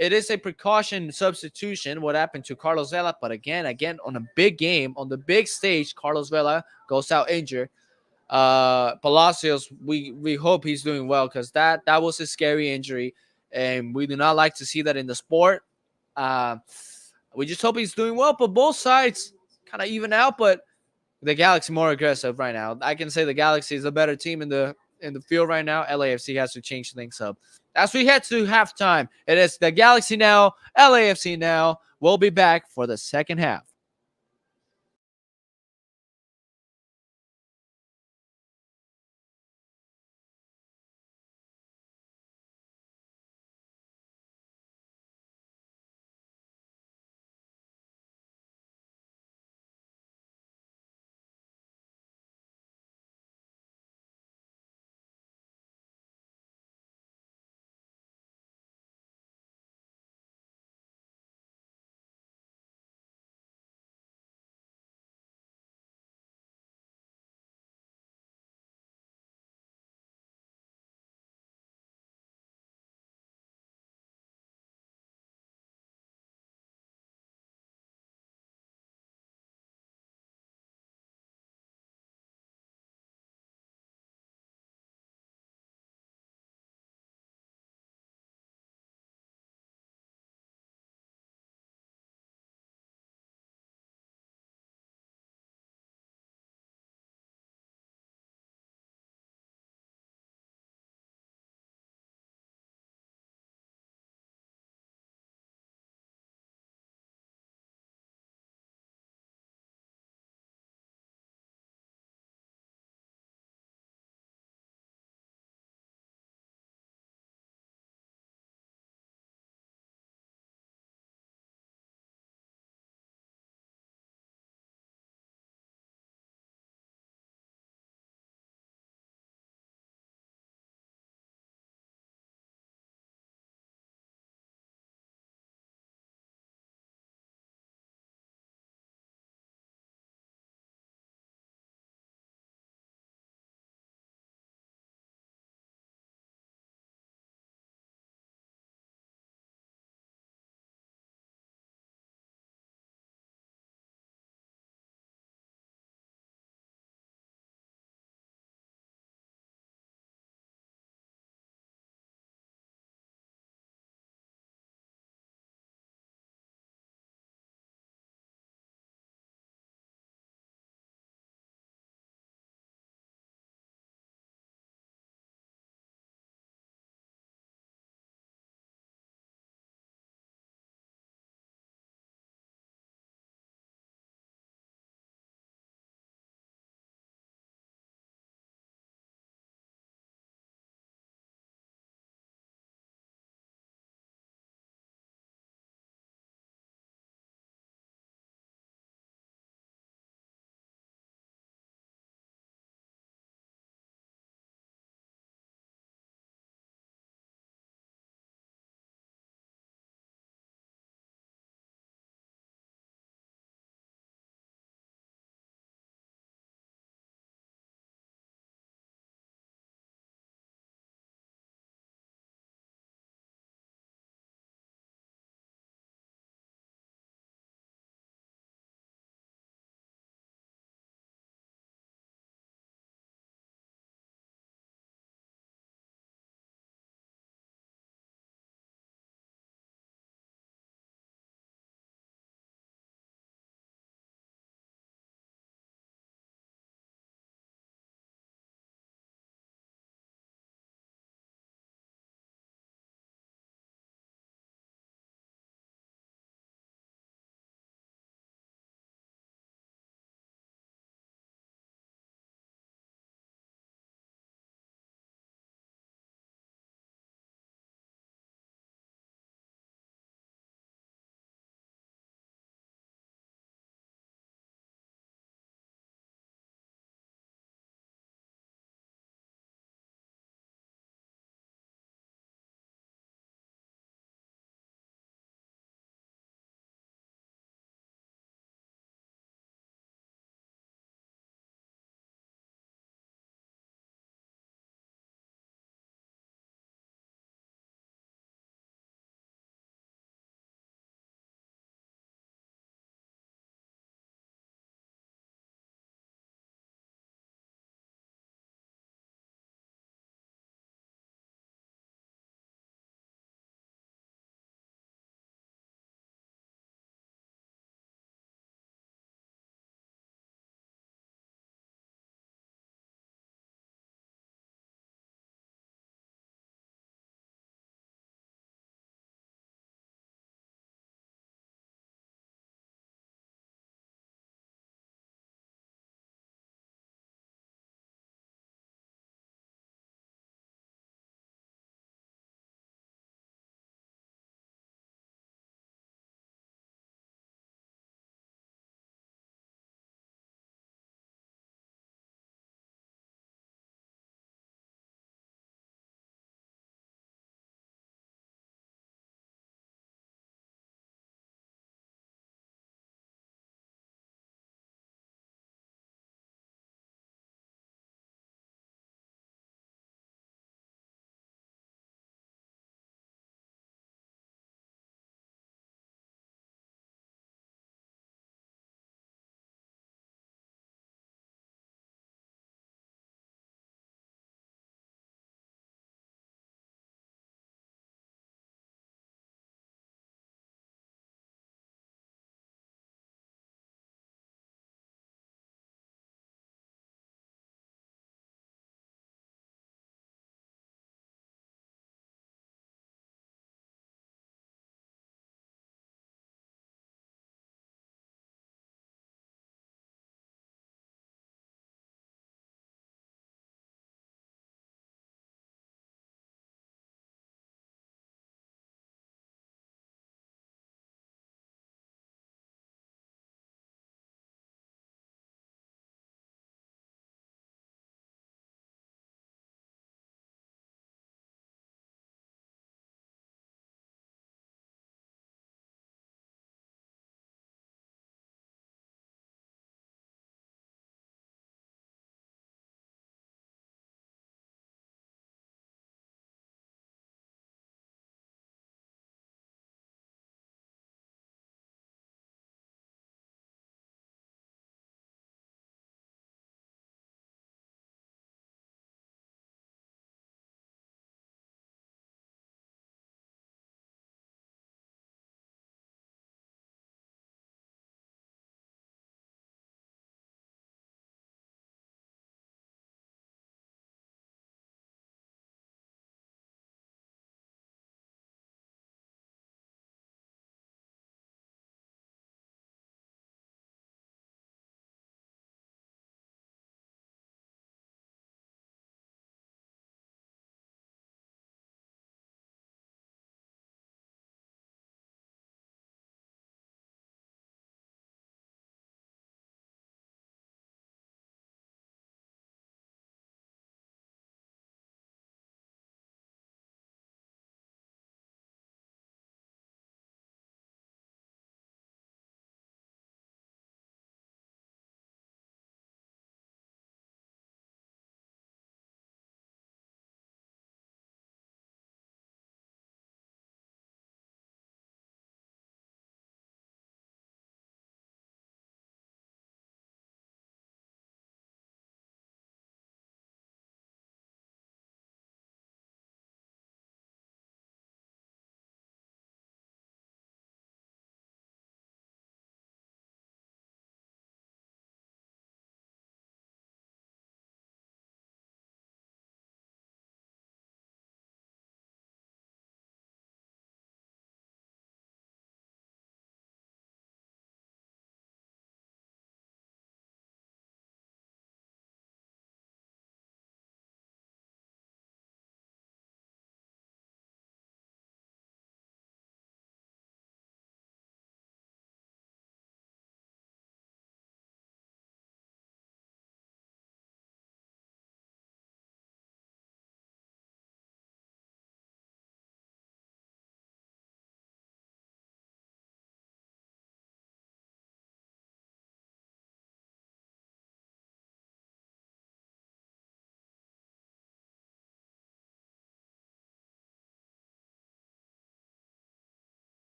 it is a precaution substitution. What happened to Carlos Vela? But again, on a big game, on the big stage, Carlos Vela goes out injured. Palacios, we hope he's doing well, because that was a scary injury, and we do not like to see that in the sport. Uh, we just hope he's doing well. But both sides kind of even out, but the Galaxy more aggressive right now. I can say the Galaxy is a better team in the field right now. LAFC has to change things up. As we head to halftime, it is the Galaxy now, LAFC now. We'll be back for the second half.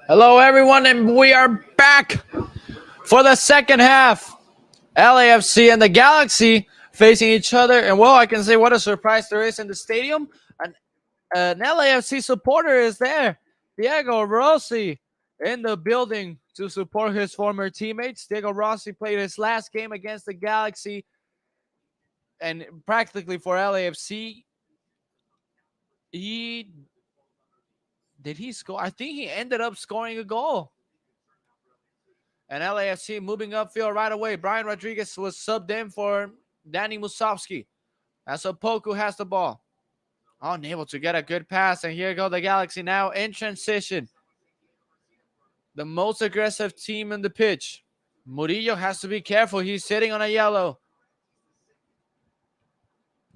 Hello, everyone, and we are back for the second half. LAFC and the Galaxy facing each other, and well, I can say what a surprise there is in the stadium. An LAFC supporter is there. Diego Rossi in the building to support his former teammates. Diego Rossi played his last game against the Galaxy, and practically for LAFC, he did he score? I think he ended up scoring a goal. And LAFC moving upfield right away. Brian Rodriguez was subbed in for Danny Musovski. As Opoku has the ball. Unable to get a good pass. And here go the Galaxy now in transition. The most aggressive team in the pitch. Murillo has to be careful. He's sitting on a yellow.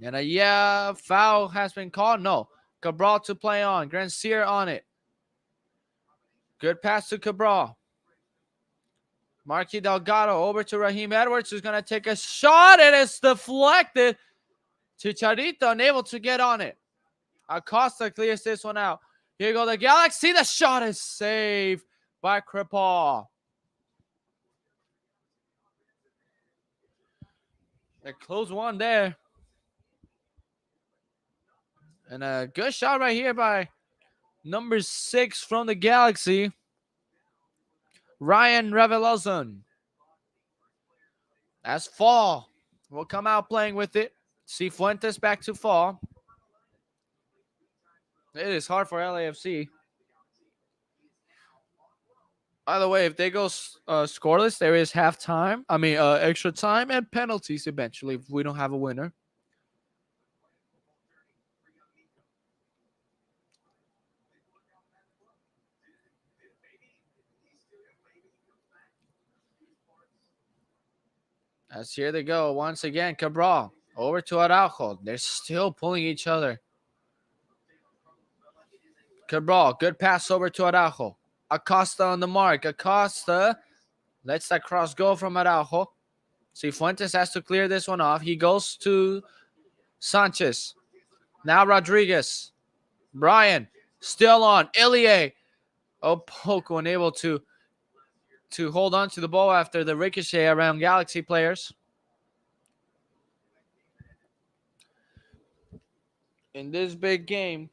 And a foul has been called. No. Cabral to play on. Grancier on it. Good pass to Cabral. Marquis Delgado over to Raheem Edwards, who's going to take a shot, and it's deflected. Chicharito unable to get on it. Acosta clears this one out. Here go the Galaxy. The shot is saved by Kripal. They close one there. And a good shot right here by number 6 from the Galaxy, Ryan Revelozon. As Fall will come out playing with it. Cifuentes back to Fall. It is hard for LAFC. By the way, if they go scoreless, there is halftime. Extra time and penalties eventually if we don't have a winner. As here they go once again. Cabral over to Araujo. They're still pulling each other. Cabral, good pass over to Araujo. Acosta on the mark. Acosta lets that cross go from Araujo. Cifuentes has to clear this one off. He goes to Sanchez. Now Rodriguez. Brian still on. Ilie. Opoku unable to hold on to the ball after the ricochet around Galaxy players. In this big game,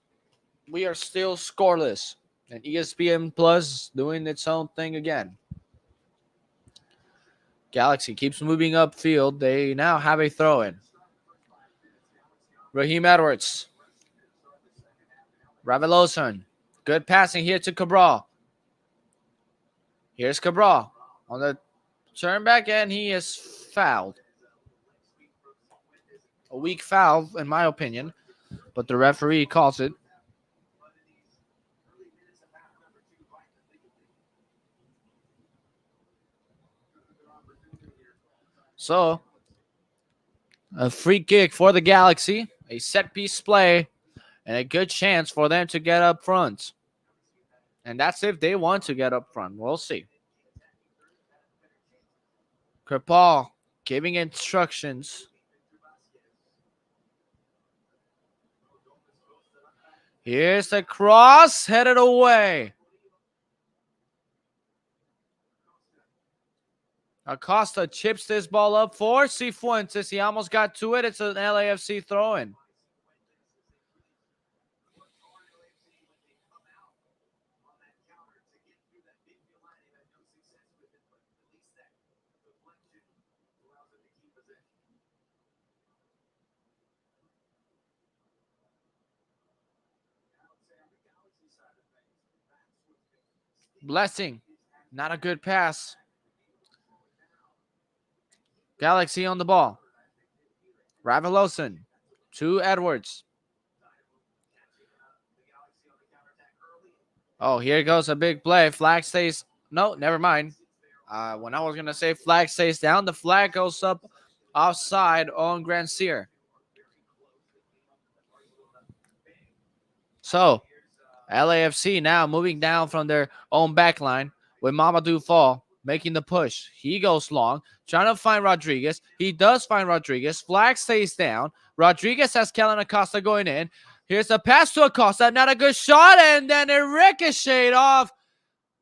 we are still scoreless. And ESPN Plus doing its own thing again. Galaxy keeps moving upfield. They now have a throw-in. Raheem Edwards. Revelozon. Good passing here to Cabral. Here's Cabral on the turn back, and he is fouled. A weak foul, in my opinion, but the referee calls it. So, a free kick for the Galaxy, a set-piece play, and a good chance for them to get up front. And that's if they want to get up front. We'll see. Kripal giving instructions. Here's the cross, headed away. Acosta chips this ball up for Cifuentes. He almost got to it. It's an LAFC throw-in. Blessing. Not a good pass. Galaxy on the ball. Revelozon to Edwards. Oh, here goes a big play. Flag stays. No, never mind. When I was going to say flag stays down, the flag goes up offside on Grancier. So, LAFC now moving down from their own back line with Mamadou Fall making the push. He goes long, trying to find Rodriguez. He does find Rodriguez. Flag stays down. Rodriguez has Kellen Acosta going in. Here's a pass to Acosta. Not a good shot, and then it ricocheted off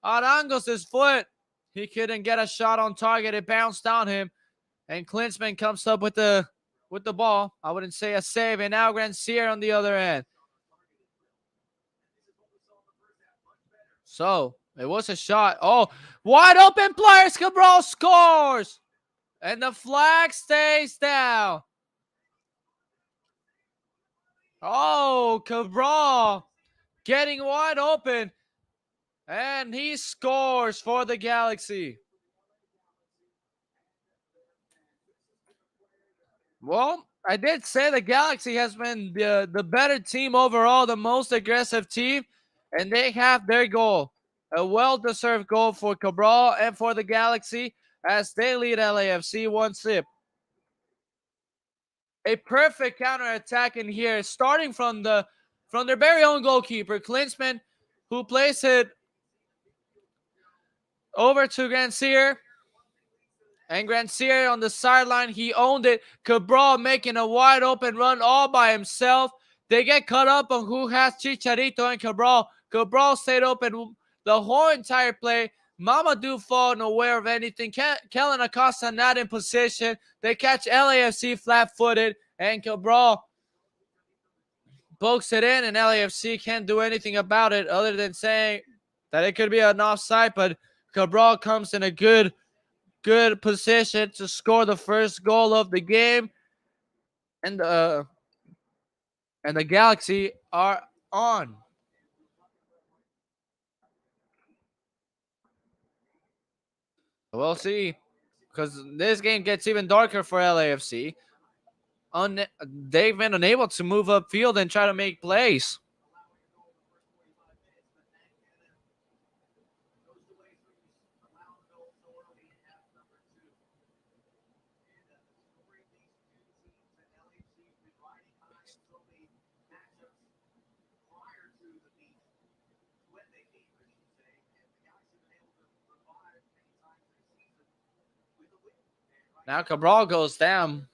Arangos' foot. He couldn't get a shot on target. It bounced on him. And Klinsmann comes up with the ball. I wouldn't say a save. And now Grancier on the other end. So it was a shot. Oh, wide open players. Cabral scores. And the flag stays down. Oh, Cabral getting wide open. And he scores for the Galaxy. Well, I did say the Galaxy has been the better team overall, the most aggressive team, and they have their goal. A well-deserved goal for Cabral and for the Galaxy as they lead LAFC 1-0. A perfect counter-attack in here, starting from their very own goalkeeper, Klinsmann, who plays it over to Grancier. And Grancier on the sideline, he owned it. Cabral making a wide open run all by himself. They get caught up on who has Chicharito and Cabral. Cabral stayed open the whole entire play. Mamadou fall unaware of anything. Kellen Acosta not in position. They catch LAFC flat-footed, and Cabral pokes it in, and LAFC can't do anything about it other than saying that it could be an offside, but Cabral comes in a good position to score the first goal of the game, and the Galaxy are on. We'll see, because this game gets even darker for LAFC. They've been unable to move upfield and try to make plays. Now Cabral goes down,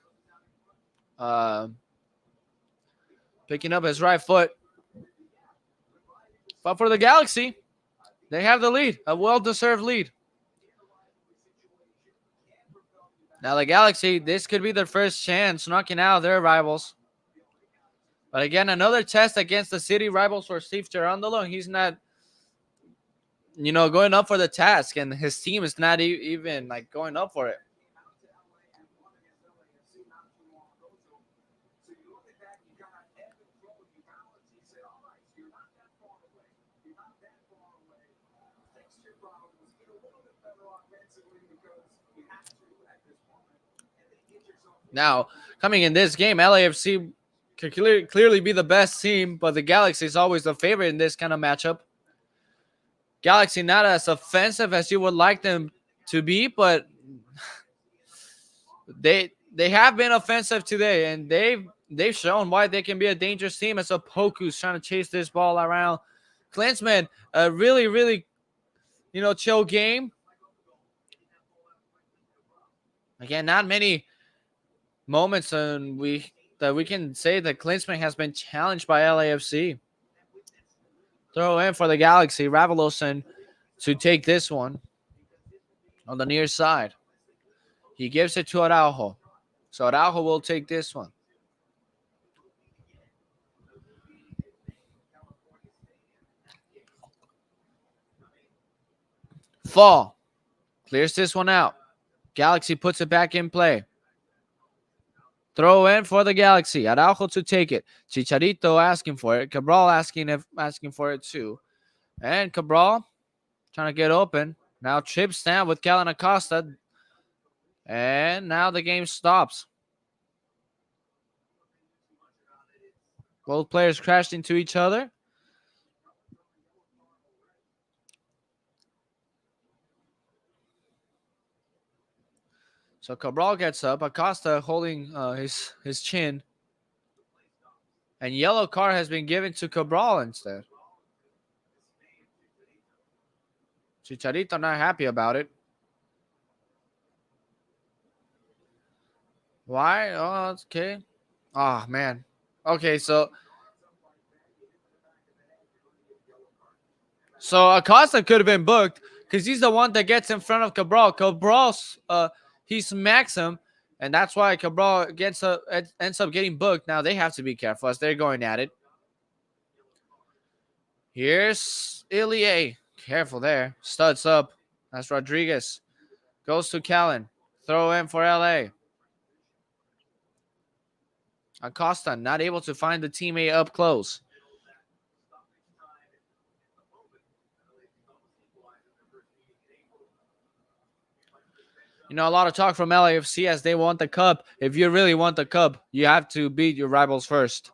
picking up his right foot. But for the Galaxy, they have the lead, a well-deserved lead. Now the Galaxy, this could be their first chance knocking out their rivals. But again, another test against the city rivals for Steve Cherundolo. He's not, going up for the task, and his team is not even like going up for it. Now, coming in this game, LAFC could clearly be the best team, but the Galaxy is always the favorite in this kind of matchup. Galaxy not as offensive as you would like them to be, but they have been offensive today, and they've shown why they can be a dangerous team as Opoku's trying to chase this ball around. Klinsmann, a really, really, chill game. Again, not many moments that we can say that Klinsmann has been challenged by LAFC. Throw in for the Galaxy. Raveloson to take this one on the near side. He gives it to Araujo. So Araujo will take this one. Fall. Clears this one out. Galaxy puts it back in play. Throw in for the Galaxy. Araujo to take it. Chicharito asking for it. Cabral asking for it too. And Cabral trying to get open. Now trips down with Kellen Acosta. And now the game stops. Both players crashed into each other. So Cabral gets up. Acosta holding his chin. And yellow card has been given to Cabral instead. Chicharito not happy about it. Why? Oh, okay. Oh, man. Okay, so So Acosta could have been booked because he's the one that gets in front of Cabral. He smacks him, and that's why Cabral ends up getting booked. Now they have to be careful as they're going at it. Here's Ilie. Careful there. Studs up. That's Rodriguez. Goes to Callan. Throw in for LA. Acosta not able to find the teammate up close. You know, a lot of talk from LAFC as they want the cup. If you really want the cup, you have to beat your rivals first.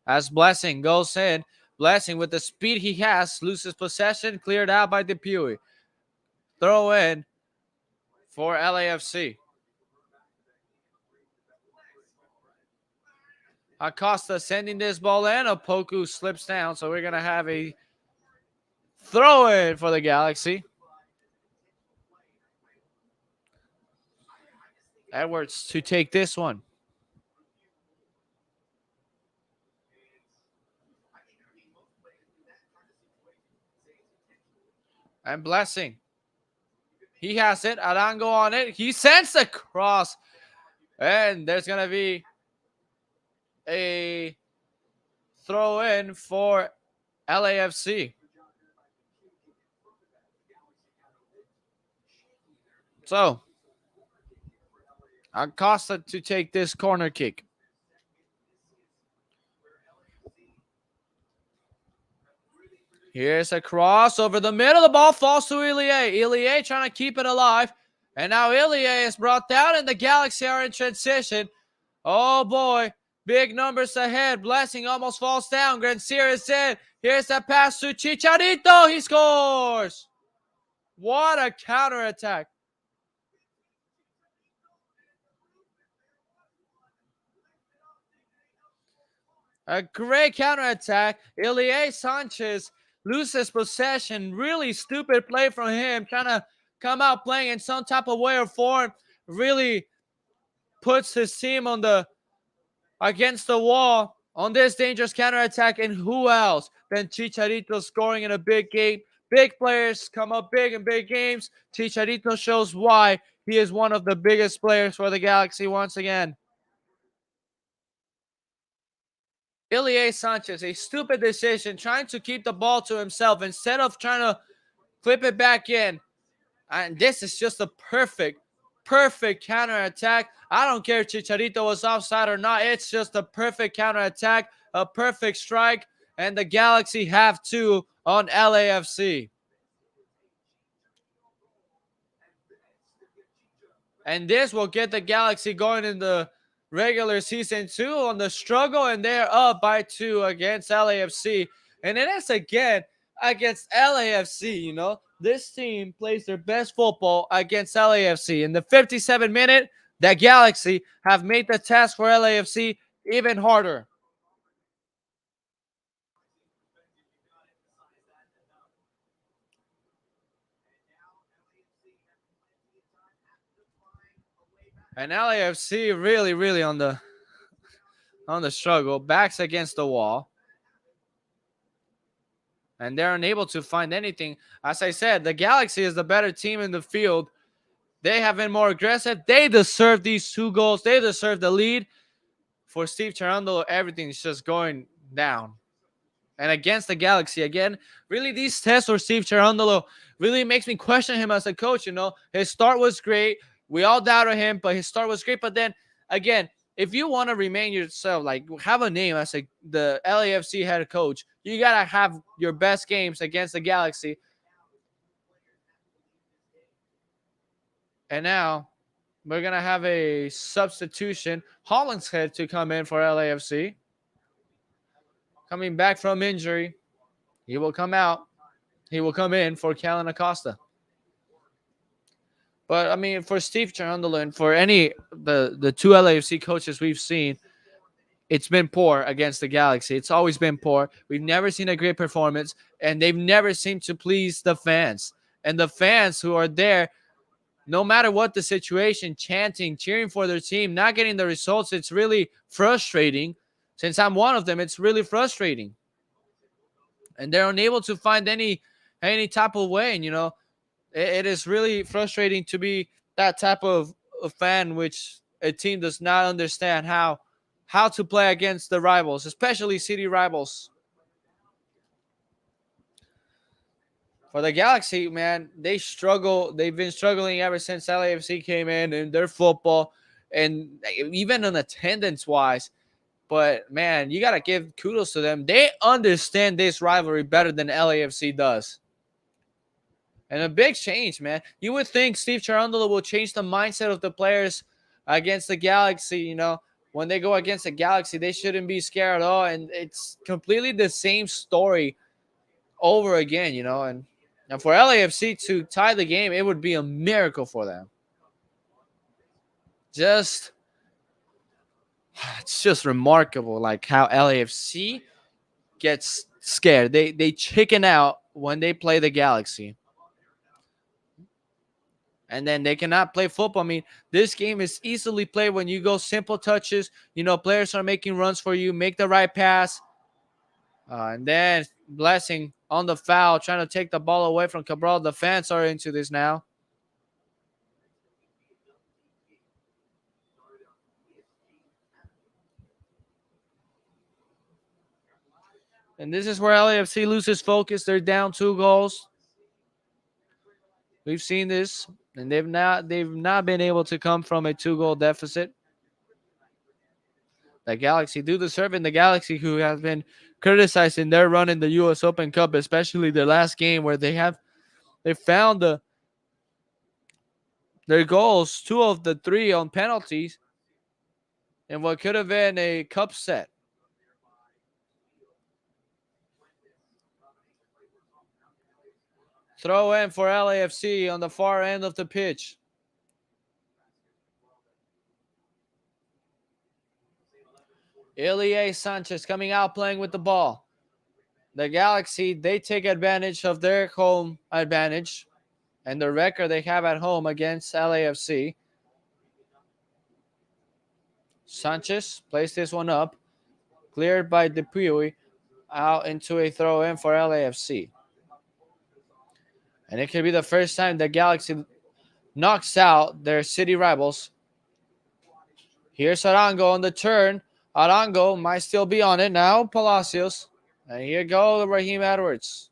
As Blessing goes in, Blessing with the speed he has, loses possession, cleared out by Dupuy. Throw in for LAFC. Acosta sending this ball in. Opoku slips down, so we're going to have a throw in for the Galaxy. Edwards to take this one. And Blessing. He has it. Arango on it. He sends the cross. And there's going to be a throw in for LAFC. So, Acosta to take this corner kick. Here's a cross over the middle. The ball falls to Ilie. Ilie trying to keep it alive. And now Ilie is brought down and the Galaxy are in transition. Oh boy. Big numbers ahead. Blessing almost falls down. Granciera is in. Here's that pass to Chicharito. He scores. What a counterattack. A great counterattack. Ilie Sanchez loses possession. Really stupid play from him. Trying to come out playing in some type of way or form. Really puts his team on against the wall on this dangerous counterattack. And who else than Chicharito scoring in a big game? Big players come up big in big games. Chicharito shows why he is one of the biggest players for the Galaxy once again. Ilie Sanchez, a stupid decision, trying to keep the ball to himself instead of trying to flip it back in. And this is just a perfect counterattack. I don't care if Chicharito was offside or not. It's just a perfect counterattack, a perfect strike, and the Galaxy have two on LAFC. And this will get the Galaxy going in the regular season 2 on the struggle, and they're up by 2 against LAFC. And it is again against LAFC, you know. This team plays their best football against LAFC. In the 57th minute, the Galaxy have made the task for LAFC even harder. And LAFC really on the struggle, backs against the wall. And they're unable to find anything. As I said, the Galaxy is the better team in the field. They have been more aggressive. They deserve these 2 goals. They deserve the lead. For Steve Cherundolo, everything's just going down. And against the Galaxy, again, really these tests for Steve Cherundolo really makes me question him as a coach, you know. His start was great. We all doubted him, but his start was great. But then, again, if you want to remain yourself, like have a name as the LAFC head coach, you got to have your best games against the Galaxy. And now we're going to have a substitution. Hollingshead to come in for LAFC. Coming back from injury. He will come out. He will come in for Callan Acosta. But, I mean, for Steve Cherundolo and for the 2 LAFC coaches we've seen, it's been poor against the Galaxy. It's always been poor. We've never seen a great performance, and they've never seemed to please the fans. And the fans who are there, no matter what the situation, chanting, cheering for their team, not getting the results, it's really frustrating. Since I'm one of them, it's really frustrating. And they're unable to find any any type of way. And, it is really frustrating to be that type of fan, which a team does not understand how to play against the rivals, especially city rivals. For the Galaxy, man, they struggle. They've been struggling ever since LAFC came in their football, and even in attendance wise. But man, you gotta give kudos to them. They understand this rivalry better than LAFC does. And a big change, man. You would think Steve Cherundolo will change the mindset of the players against the Galaxy. When they go against the Galaxy, they shouldn't be scared at all. And it's completely the same story over again, and for LAFC to tie the game, it would be a miracle for them. Just it's just remarkable, like how LAFC gets scared. They chicken out when they play the Galaxy, and then they cannot play football. I mean, this game is easily played when you go simple touches. Players are making runs for you, make the right pass, and then Blessing on the foul, trying to take the ball away from Cabral. The fans are into this now. And this is where LAFC loses focus. They're down 2 goals. We've seen this, and they've not been able to come from a 2-goal deficit. The Galaxy do deserve it. The Galaxy, who has been criticized in their run in the U.S. Open Cup, especially their last game where they found their goals, 2 of the 3 on penalties, in what could have been a cup set. Throw in for LAFC on the far end of the pitch. Ilie Sanchez coming out playing with the ball. The Galaxy, they take advantage of their home advantage and the record they have at home against LAFC. Sanchez plays this one up, cleared by Dupuy, out into a throw in for LAFC. And it could be the first time the Galaxy knocks out their city rivals. Here's Arango on the turn. Arango might still be on it now. Palacios. And here go Raheem Edwards.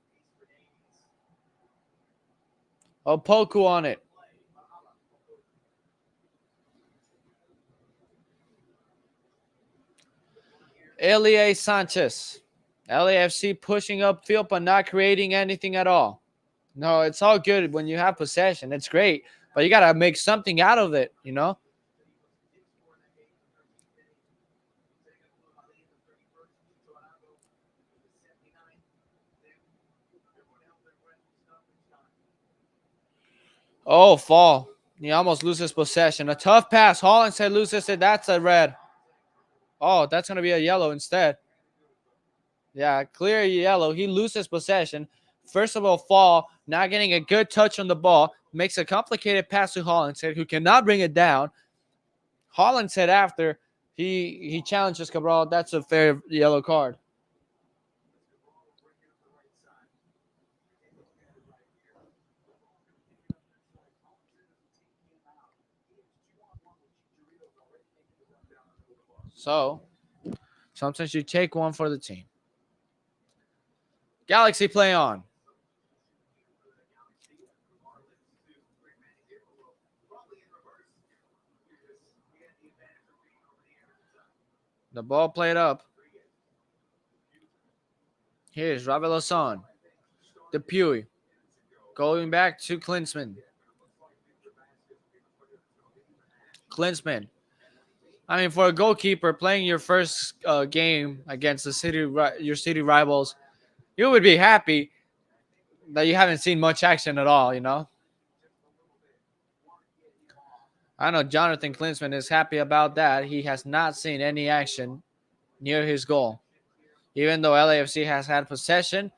Opoku on it. Ilie Sanchez. LAFC pushing upfield but not creating anything at all. No, it's all good when you have possession. It's great. But you got to make something out of it, Oh, fall. He almost loses possession. A tough pass. Holland said loses it. That's a red. Oh, that's going to be a yellow instead. Yeah, clear yellow. He loses possession. First of all, fall, not getting a good touch on the ball. Makes a complicated pass to Holland said, who cannot bring it down. Holland said after he challenges Cabral. That's a fair yellow card. So, sometimes you take one for the team. Galaxy play on. The ball played up. Here's Raveloson. Dupuy. Going back to Klinsmann. Klinsmann. I mean, for a goalkeeper playing your first game against your city rivals, you would be happy that you haven't seen much action at all. I know Jonathan Klinsmann is happy about that. He has not seen any action near his goal. Even though LAFC has had possession,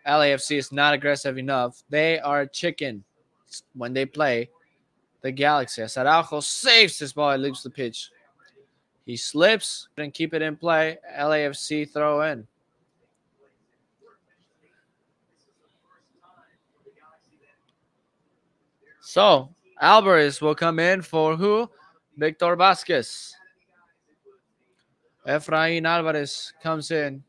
LAFC is not aggressive enough. They are chicken when they play the Galaxy. As Araujo saves this ball, it leaves the pitch. He slips and keep it in play. LAFC throw in. So Alvarez will come in for who? Victor Vasquez. Efrain Alvarez comes in.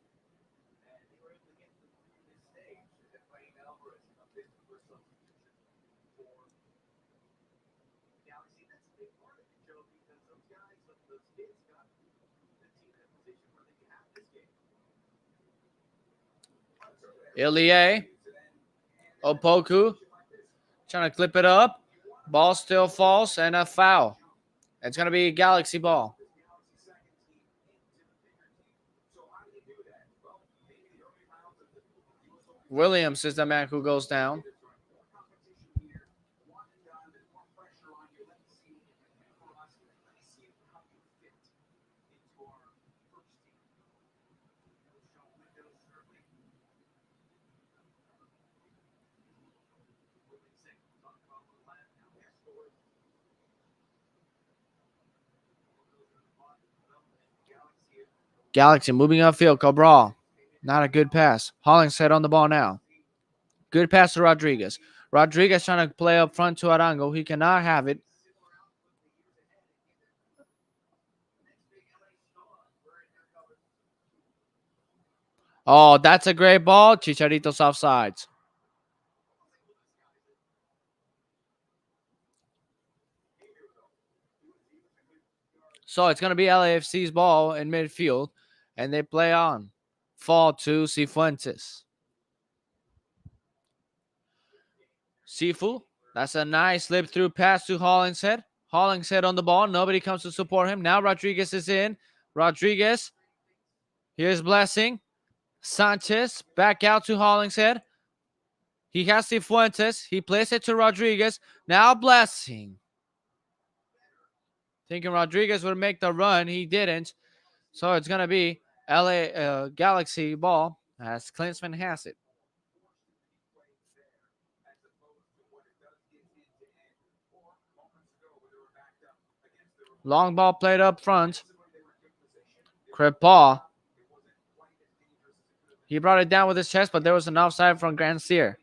Ilie Opoku trying to clip it up. Ball still falls and a foul. It's going to be a Galaxy ball. Williams is the man who goes down. Galaxy moving upfield. Cabral. Not a good pass. Hollingshead on the ball now. Good pass to Rodriguez. Rodriguez trying to play up front to Arango. He cannot have it. Oh, that's a great ball. Chicharito's offsides. So it's going to be LAFC's ball in midfield, and they play on. Fall to Cifuentes. Sifu, that's a nice slip through pass to Hollingshead. Hollingshead on the ball. Nobody comes to support him. Now Rodriguez is in. Rodriguez. Here's Blessing. Sanchez back out to Hollingshead. He has Cifuentes. He plays it to Rodriguez. Now Blessing. Thinking Rodriguez would make the run. He didn't. So it's going to be LA Galaxy ball as Klinsman has it. Long ball played up front. Crepaw. He brought it down with his chest, but there was an offside from Grandsir.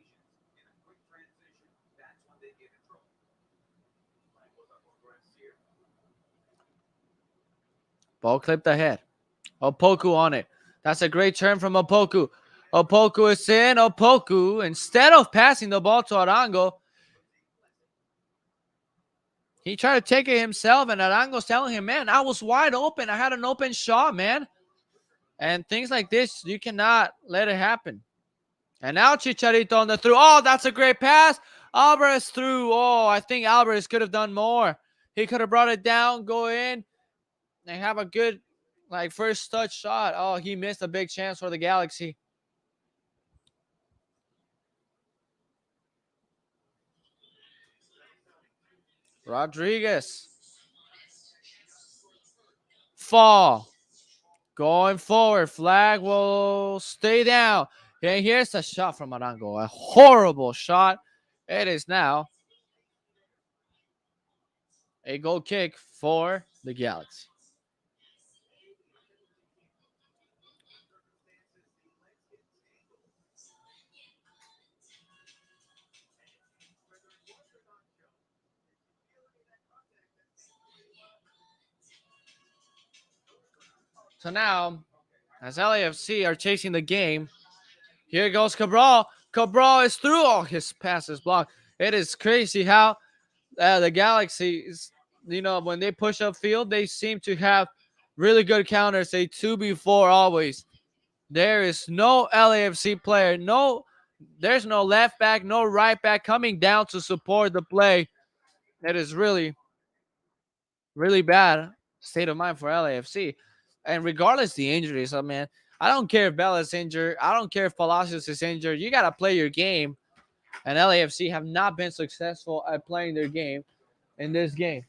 Ball clipped ahead. Opoku on it. That's a great turn from Opoku. Opoku is in. Opoku, instead of passing the ball to Arango, he tried to take it himself, and Arango's telling him, man, I was wide open. I had an open shot, man. And things like this, you cannot let it happen. And now Chicharito on the through. Oh, that's a great pass. Alvarez through. Oh, I think Alvarez could have done more. He could have brought it down, go in, and have a good, first touch shot. Oh, he missed a big chance for the Galaxy. Rodriguez. Fall. Going forward. Flag will stay down. And here's a shot from Arango. A horrible shot. It is now a goal kick for the Galaxy. So now, as LAFC are chasing the game, here goes Cabral. Cabral is through. Oh, his pass is blocked. It is crazy how the Galaxy, when they push up field, they seem to have really good counters. A 2v4 always. There is no LAFC player. There's no left back, no right back coming down to support the play. It is really, really bad state of mind for LAFC. And regardless the injuries, I don't care if Bella's injured. I don't care if Palacios is injured. You got to play your game. And LAFC have not been successful at playing their game in this game.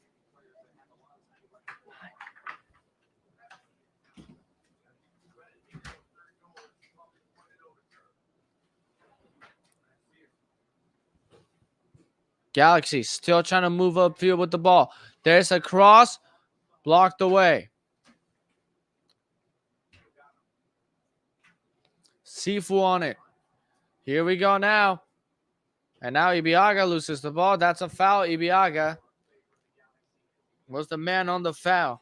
Galaxy still trying to move upfield with the ball. There's a cross blocked away. Sifu on it. Here we go now. And now Ibiaga loses the ball. That's a foul. Ibiaga was the man on the foul.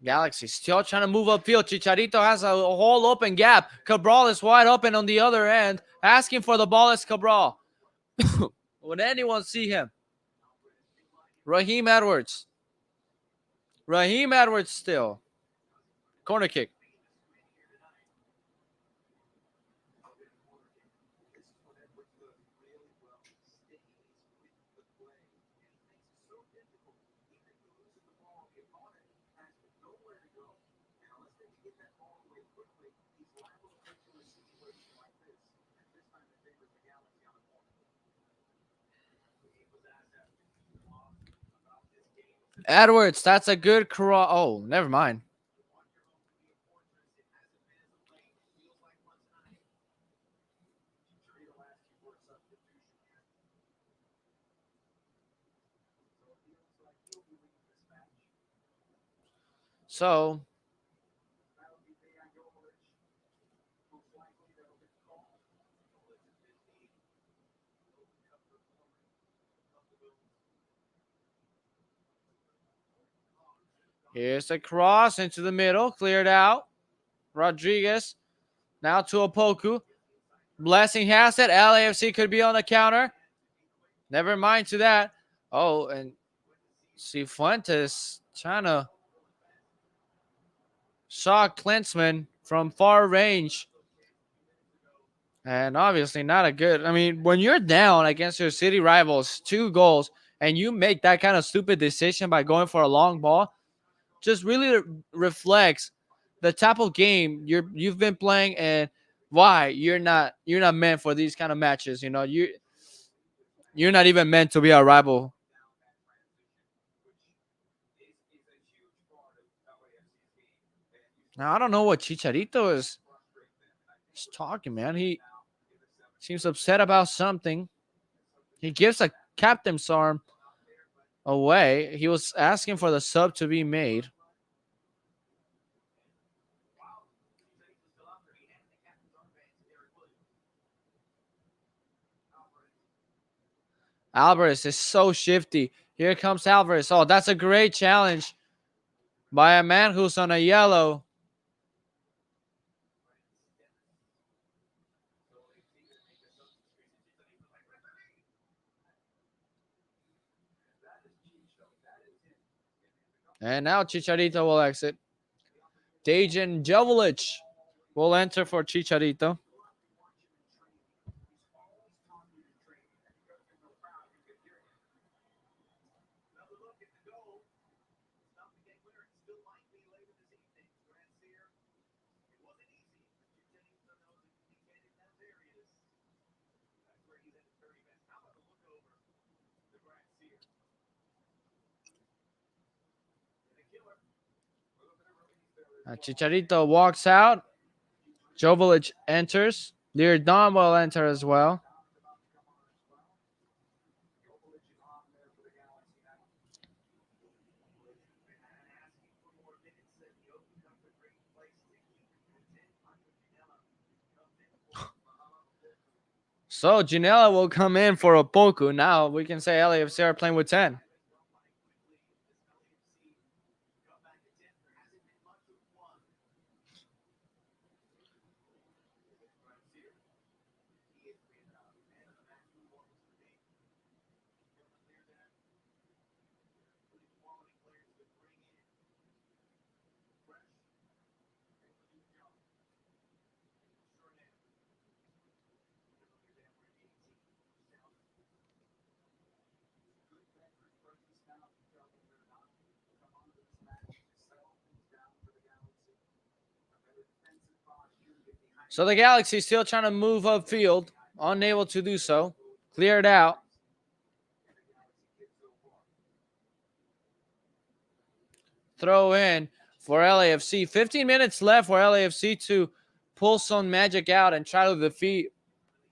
Galaxy still trying to move upfield. Chicharito has a whole open gap. Cabral is wide open on the other end. Asking for the ball is Cabral. Would anyone see him? Raheem Edwards. Raheem Edwards still. Corner kick. Edwards, that's a good cross. Oh, never mind. So, here's a cross into the middle. Cleared out. Rodriguez. Now to Opoku. Blessing has it. LAFC could be on the counter. Never mind to that. Oh, and Cifuentes trying to shock Klinsmann from far range. And obviously not a good. I mean, when you're down against your city rivals, 2 goals, and you make that kind of stupid decision by going for a long ball, just really reflects the type of game you've been playing and why you're not meant for these kind of matches. You know, you're not even meant to be a rival. Now I don't know what Chicharito is talking, man. He seems upset about something. He gives a captain's arm away. He was asking for the sub to be made. Alvarez is so shifty. Here comes Alvarez. Oh, that's a great challenge by a man who's on a yellow. And now Chicharito will exit. Dejan Jovolic will enter for Chicharito. Chicharito walks out. Jovolic enters. Leardon will enter as well. So Ginella will come in for Opoku. Now we can say LAFC are playing with 10. So the Galaxy still trying to move upfield, unable to do so. Cleared out. Throw in for LAFC. 15 minutes left for LAFC to pull some magic out and try to defeat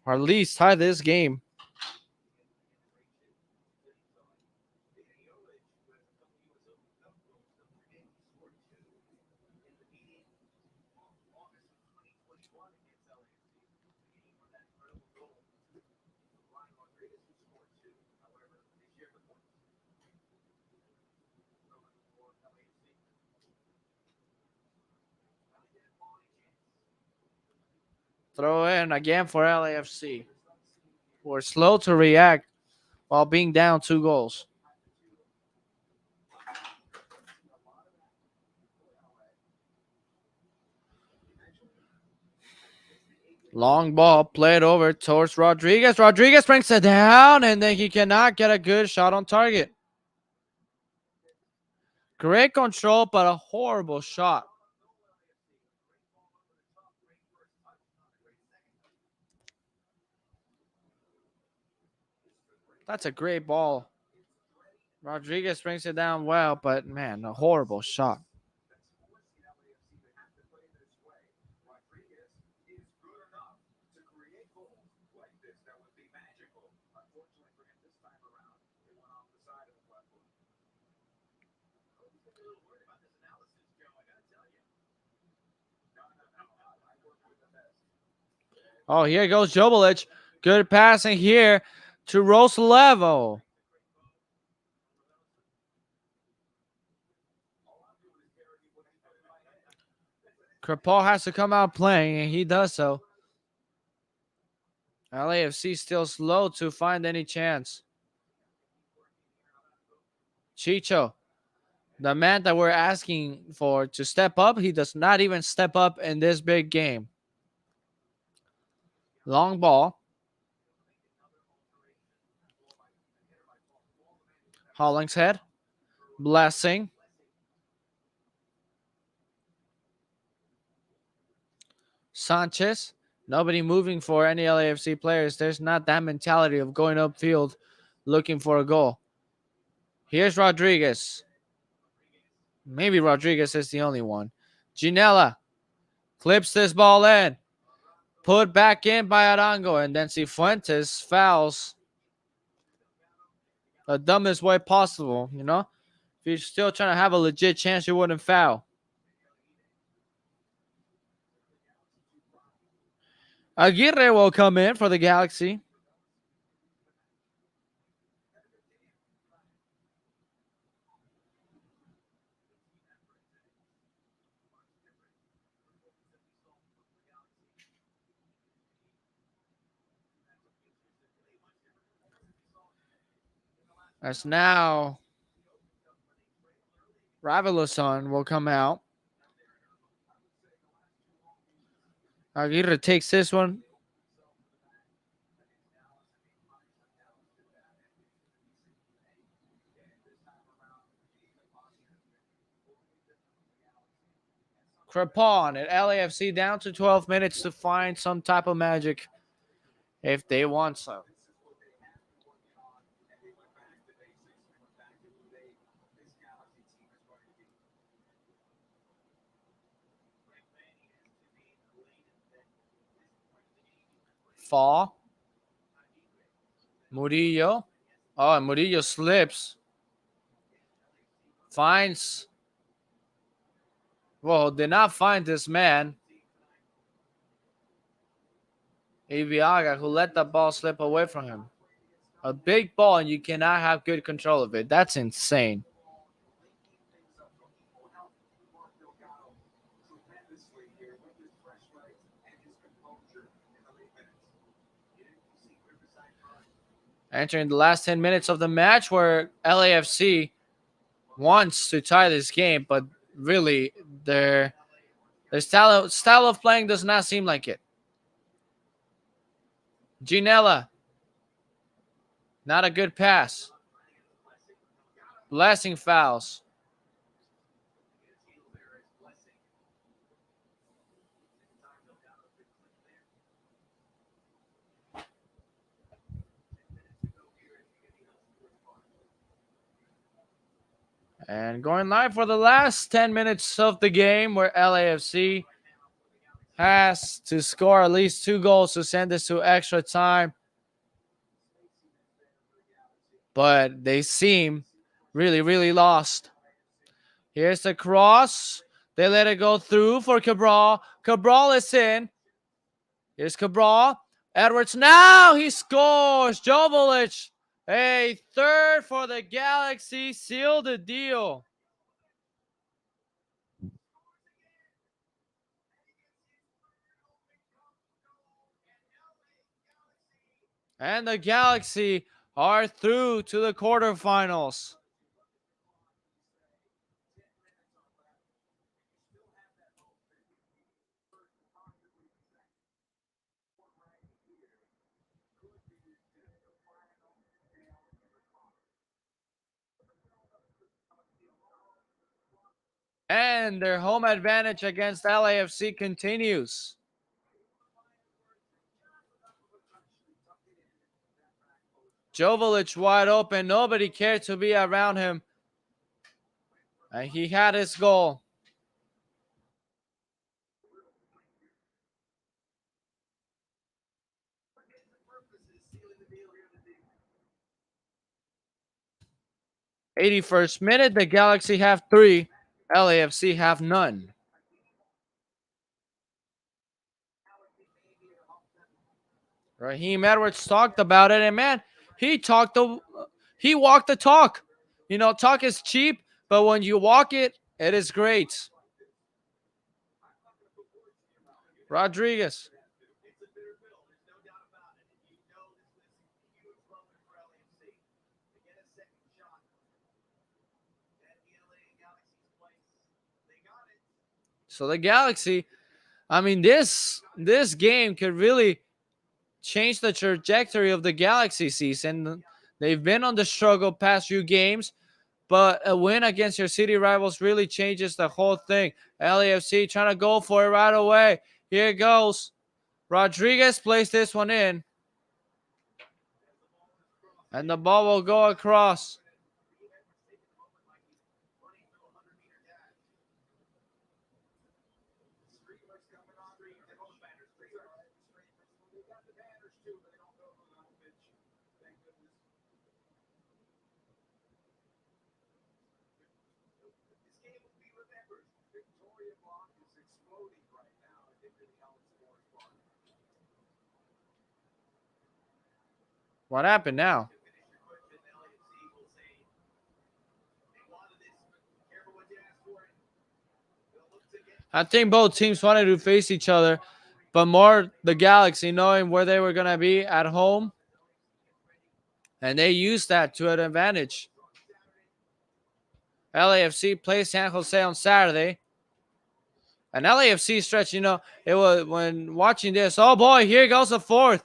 or at least tie this game. Throw in again for LAFC. We're slow to react while being down 2 goals. Long ball played over towards Rodriguez. Rodriguez brings it down, and then he cannot get a good shot on target. Great control, but a horrible shot. That's a great ball. Rodriguez brings it down well, but man, a horrible shot. Oh, here goes Jovic. Good passing here to Roslevo. Kripal has to come out playing, and he does so. LAFC still slow to find any chance. Chicho, the man that we're asking for to step up, he does not even step up in this big game. Long ball. Hollingshead. Blessing. Sanchez. Nobody moving for any LAFC players. There's not that mentality of going upfield looking for a goal. Here's Rodriguez. Maybe Rodriguez is the only one. Ginella clips this ball in. Put back in by Arango. And then Cifuentes fouls the dumbest way possible, you know? If you're still trying to have a legit chance, you wouldn't foul. Aguirre will come in for the Galaxy. As now Raveloson will come out. Aguirre takes this one. Crepon at LAFC down to 12 minutes to find some type of magic if they want some. Fall. Murillo. Oh, and Murillo slips. Finds. Well, did not find this man. Iviaga, who let the ball slip away from him. A big ball, and you cannot have good control of it. That's insane. Entering the last 10 minutes of the match where LAFC wants to tie this game, but really their style of playing does not seem like it. Ginella, not a good pass. Blessing fouls. And going live for the last 10 minutes of the game, where LAFC has to score at least 2 goals to send this to extra time. But they seem really, really lost. Here's the cross. They let it go through for Cabral. Cabral is in. Here's Cabral. Edwards now. He scores. Jovic, a third for the Galaxy. Sealed the deal. And the Galaxy are through to the quarterfinals. And their home advantage against LAFC continues. Jovic wide open. Nobody cared to be around him. And he had his goal. '81st minute, the Galaxy have 3, LAFC have none. Raheem Edwards talked about it, and man, he walked the talk. You know, talk is cheap, but when you walk it, it is great. Rodriguez. So the Galaxy, I mean, this game could really change the trajectory of the Galaxy season. They've been on the struggle past few games, but a win against your city rivals really changes the whole thing. LAFC trying to go for it right away. Here it goes. Rodriguez plays this one in. And the ball will go across. What happened now? I think both teams wanted to face each other, but more the Galaxy knowing where they were going to be at home. And they used that to an advantage. LAFC plays San Jose on Saturday. An LAFC stretch, you know, it was when watching this. Oh boy, here goes the fourth.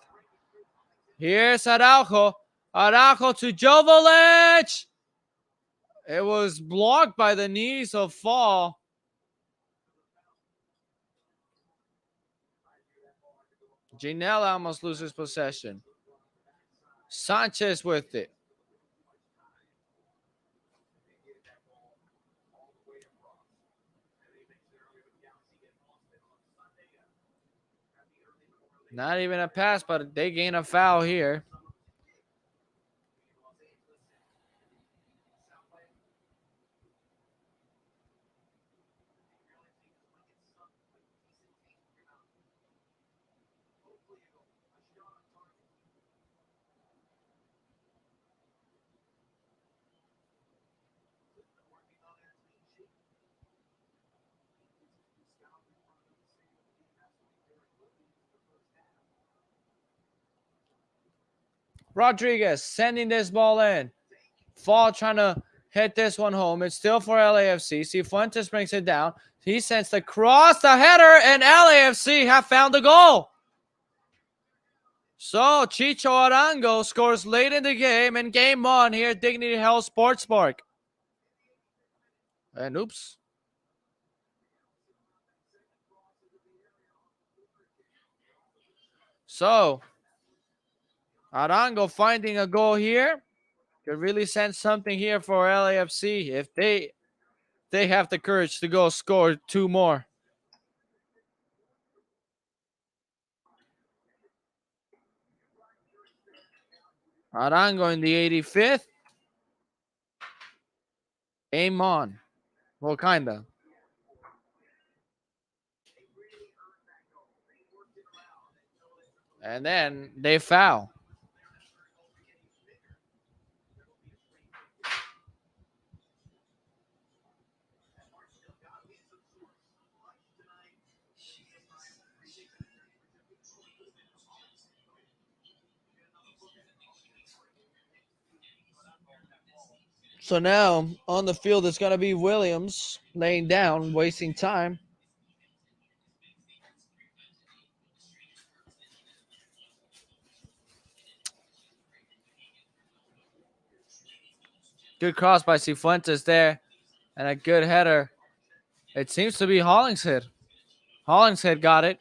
Here's Araujo. Araujo to Jovic. It was blocked by the knees of Fall. Janelle almost loses possession. Sanchez with it. Not even a pass, but they gain a foul here. Rodriguez sending this ball in. Fall trying to hit this one home. It's still for LAFC. Cifuentes brings it down. He sends the cross, the header, and LAFC have found the goal. So Chicho Arango scores late in the game in game 1 here at Dignity Health Sports Park. And oops. So Arango finding a goal here. Could really send something here for LAFC if they have the courage to go score two more. Arango in the 85th. Aim on. Well, kinda. And then they foul. So now on the field it's gonna be Williams laying down, wasting time. Good cross by Cifuentes there, and a good header. It seems to be Hollingshead. Hollingshead got it.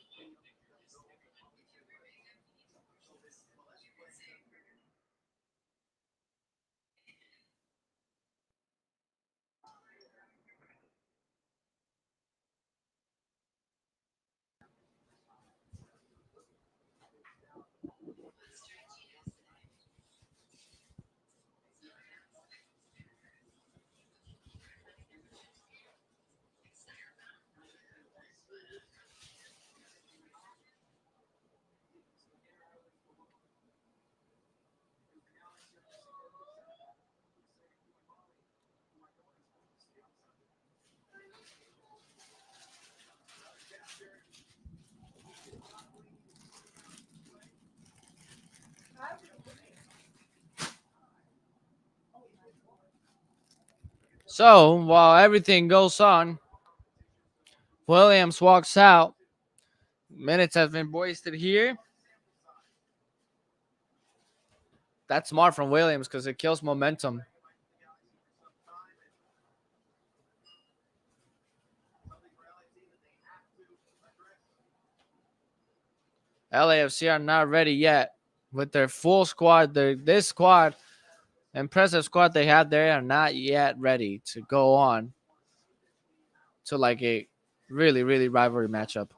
So while everything goes on, Williams walks out. Minutes have been wasted here. That's smart from Williams because it kills momentum. LAFC are not ready yet with their full squad. This squad, impressive squad they have there, are not yet ready to go on to like a really, really rivalry matchup.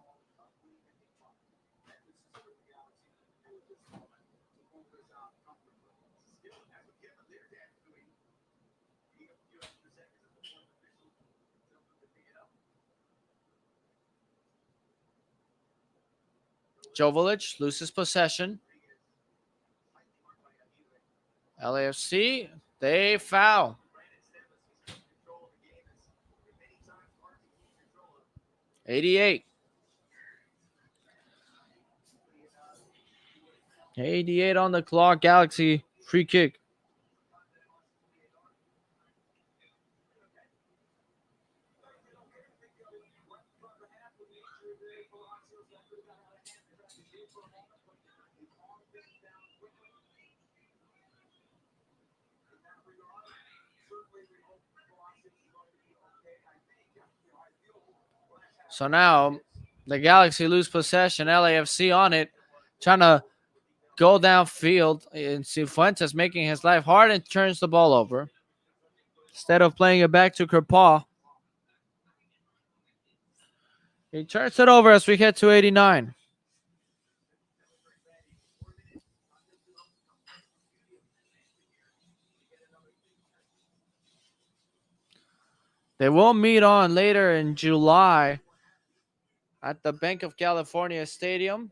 Jovic loses possession. LAFC, they foul. 88. 88 on the clock. Galaxy free kick. So now the Galaxy lose possession. LAFC on it, trying to go downfield. And Cifuentes making his life hard and turns the ball over. Instead of playing it back to Kerpaw, he turns it over as we get to 89. They will meet on later in July at the Bank of California Stadium.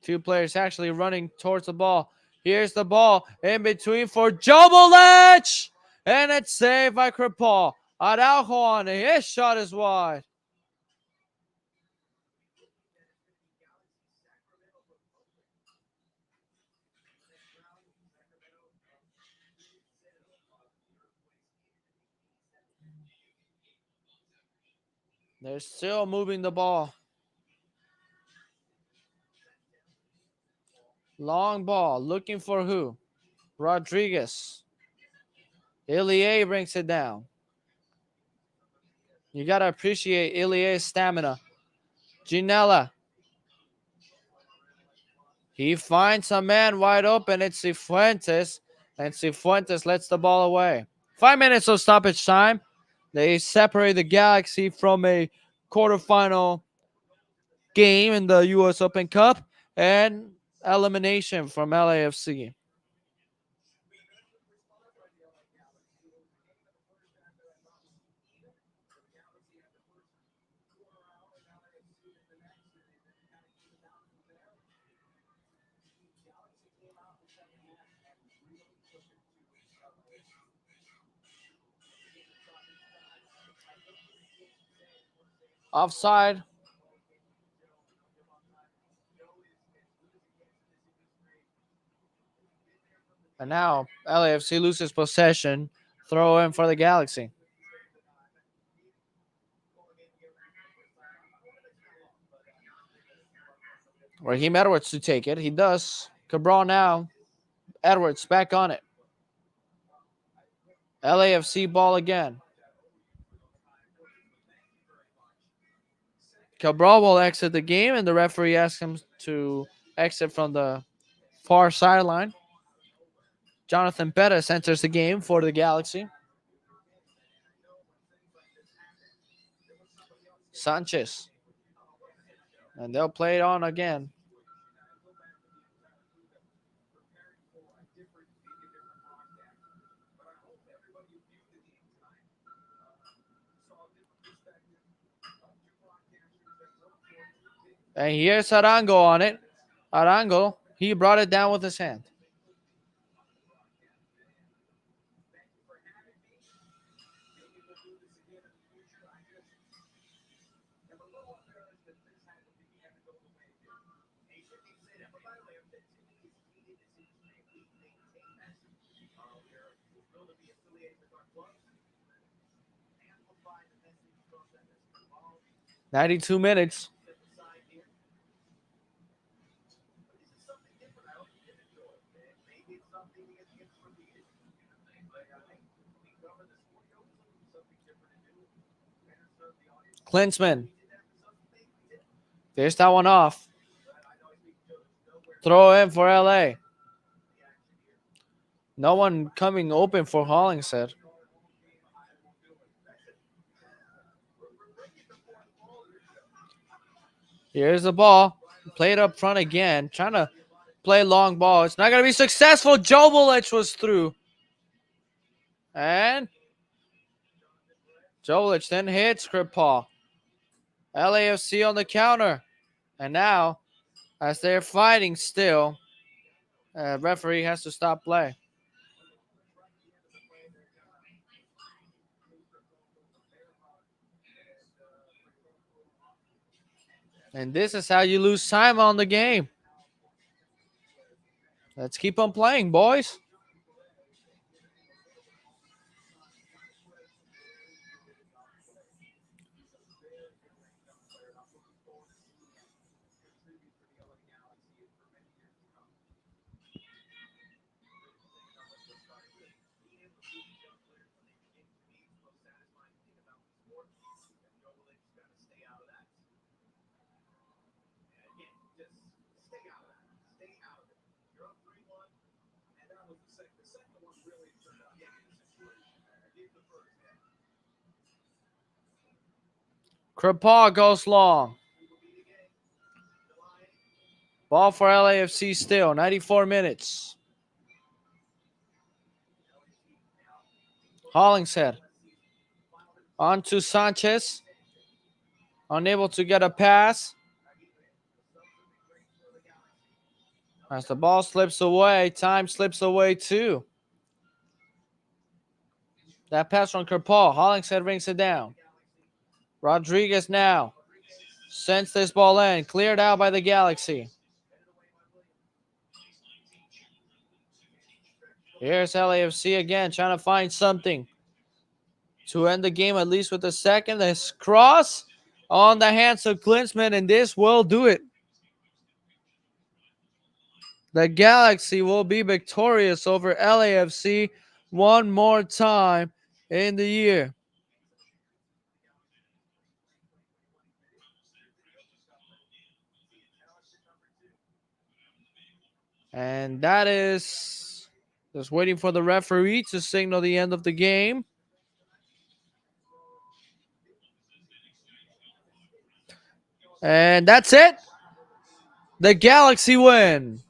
Two players actually running towards the ball. Here's the ball in between for Jovic, and it's saved by Kerpaw. Araujo on it. His shot is wide. They're still moving the ball. Long ball. Looking for who? Rodriguez. Ilie brings it down. You got to appreciate Ilie's stamina. Ginella. He finds a man wide open. It's Cifuentes. And Cifuentes lets the ball away. 5 minutes of stoppage time. They separate the Galaxy from a quarterfinal game in the U.S. Open Cup and elimination from LAFC. Offside. And now LAFC loses possession. Throw in for the Galaxy. Raheem Edwards to take it. He does. Cabral now. Edwards back on it. LAFC ball again. Cabral will exit the game, and the referee asks him to exit from the far sideline. Jonathan Pettis enters the game for the Galaxy. Sanchez. And they'll play it on again. And here's Arango on it. Arango, he brought it down with his hand. "92 minutes. Klinsman. There's that one off. Throw in for LA. No one coming open for Hollingshead. Here's the ball. Played up front again. Trying to play long ball. It's not going to be successful. Jovelich was through. And Jovelich then hits Kripal. LAFC on the counter. And now, as they're fighting still, referee has to stop play. And this is how you lose time on the game. Let's keep on playing, boys. Kripal goes long. Ball for LAFC still. 94 minutes. Hollingshead. On to Sanchez. Unable to get a pass. As the ball slips away, time slips away too. That pass from Kripal. Hollingshead rings it down. Rodriguez now sends this ball in. Cleared out by the Galaxy. Here's LAFC again, trying to find something to end the game, at least with the second. This cross on the hands of Klinsman, and this will do it. The Galaxy will be victorious over LAFC one more time in the year. And that is just waiting for the referee to signal the end of the game. And that's it. The Galaxy win.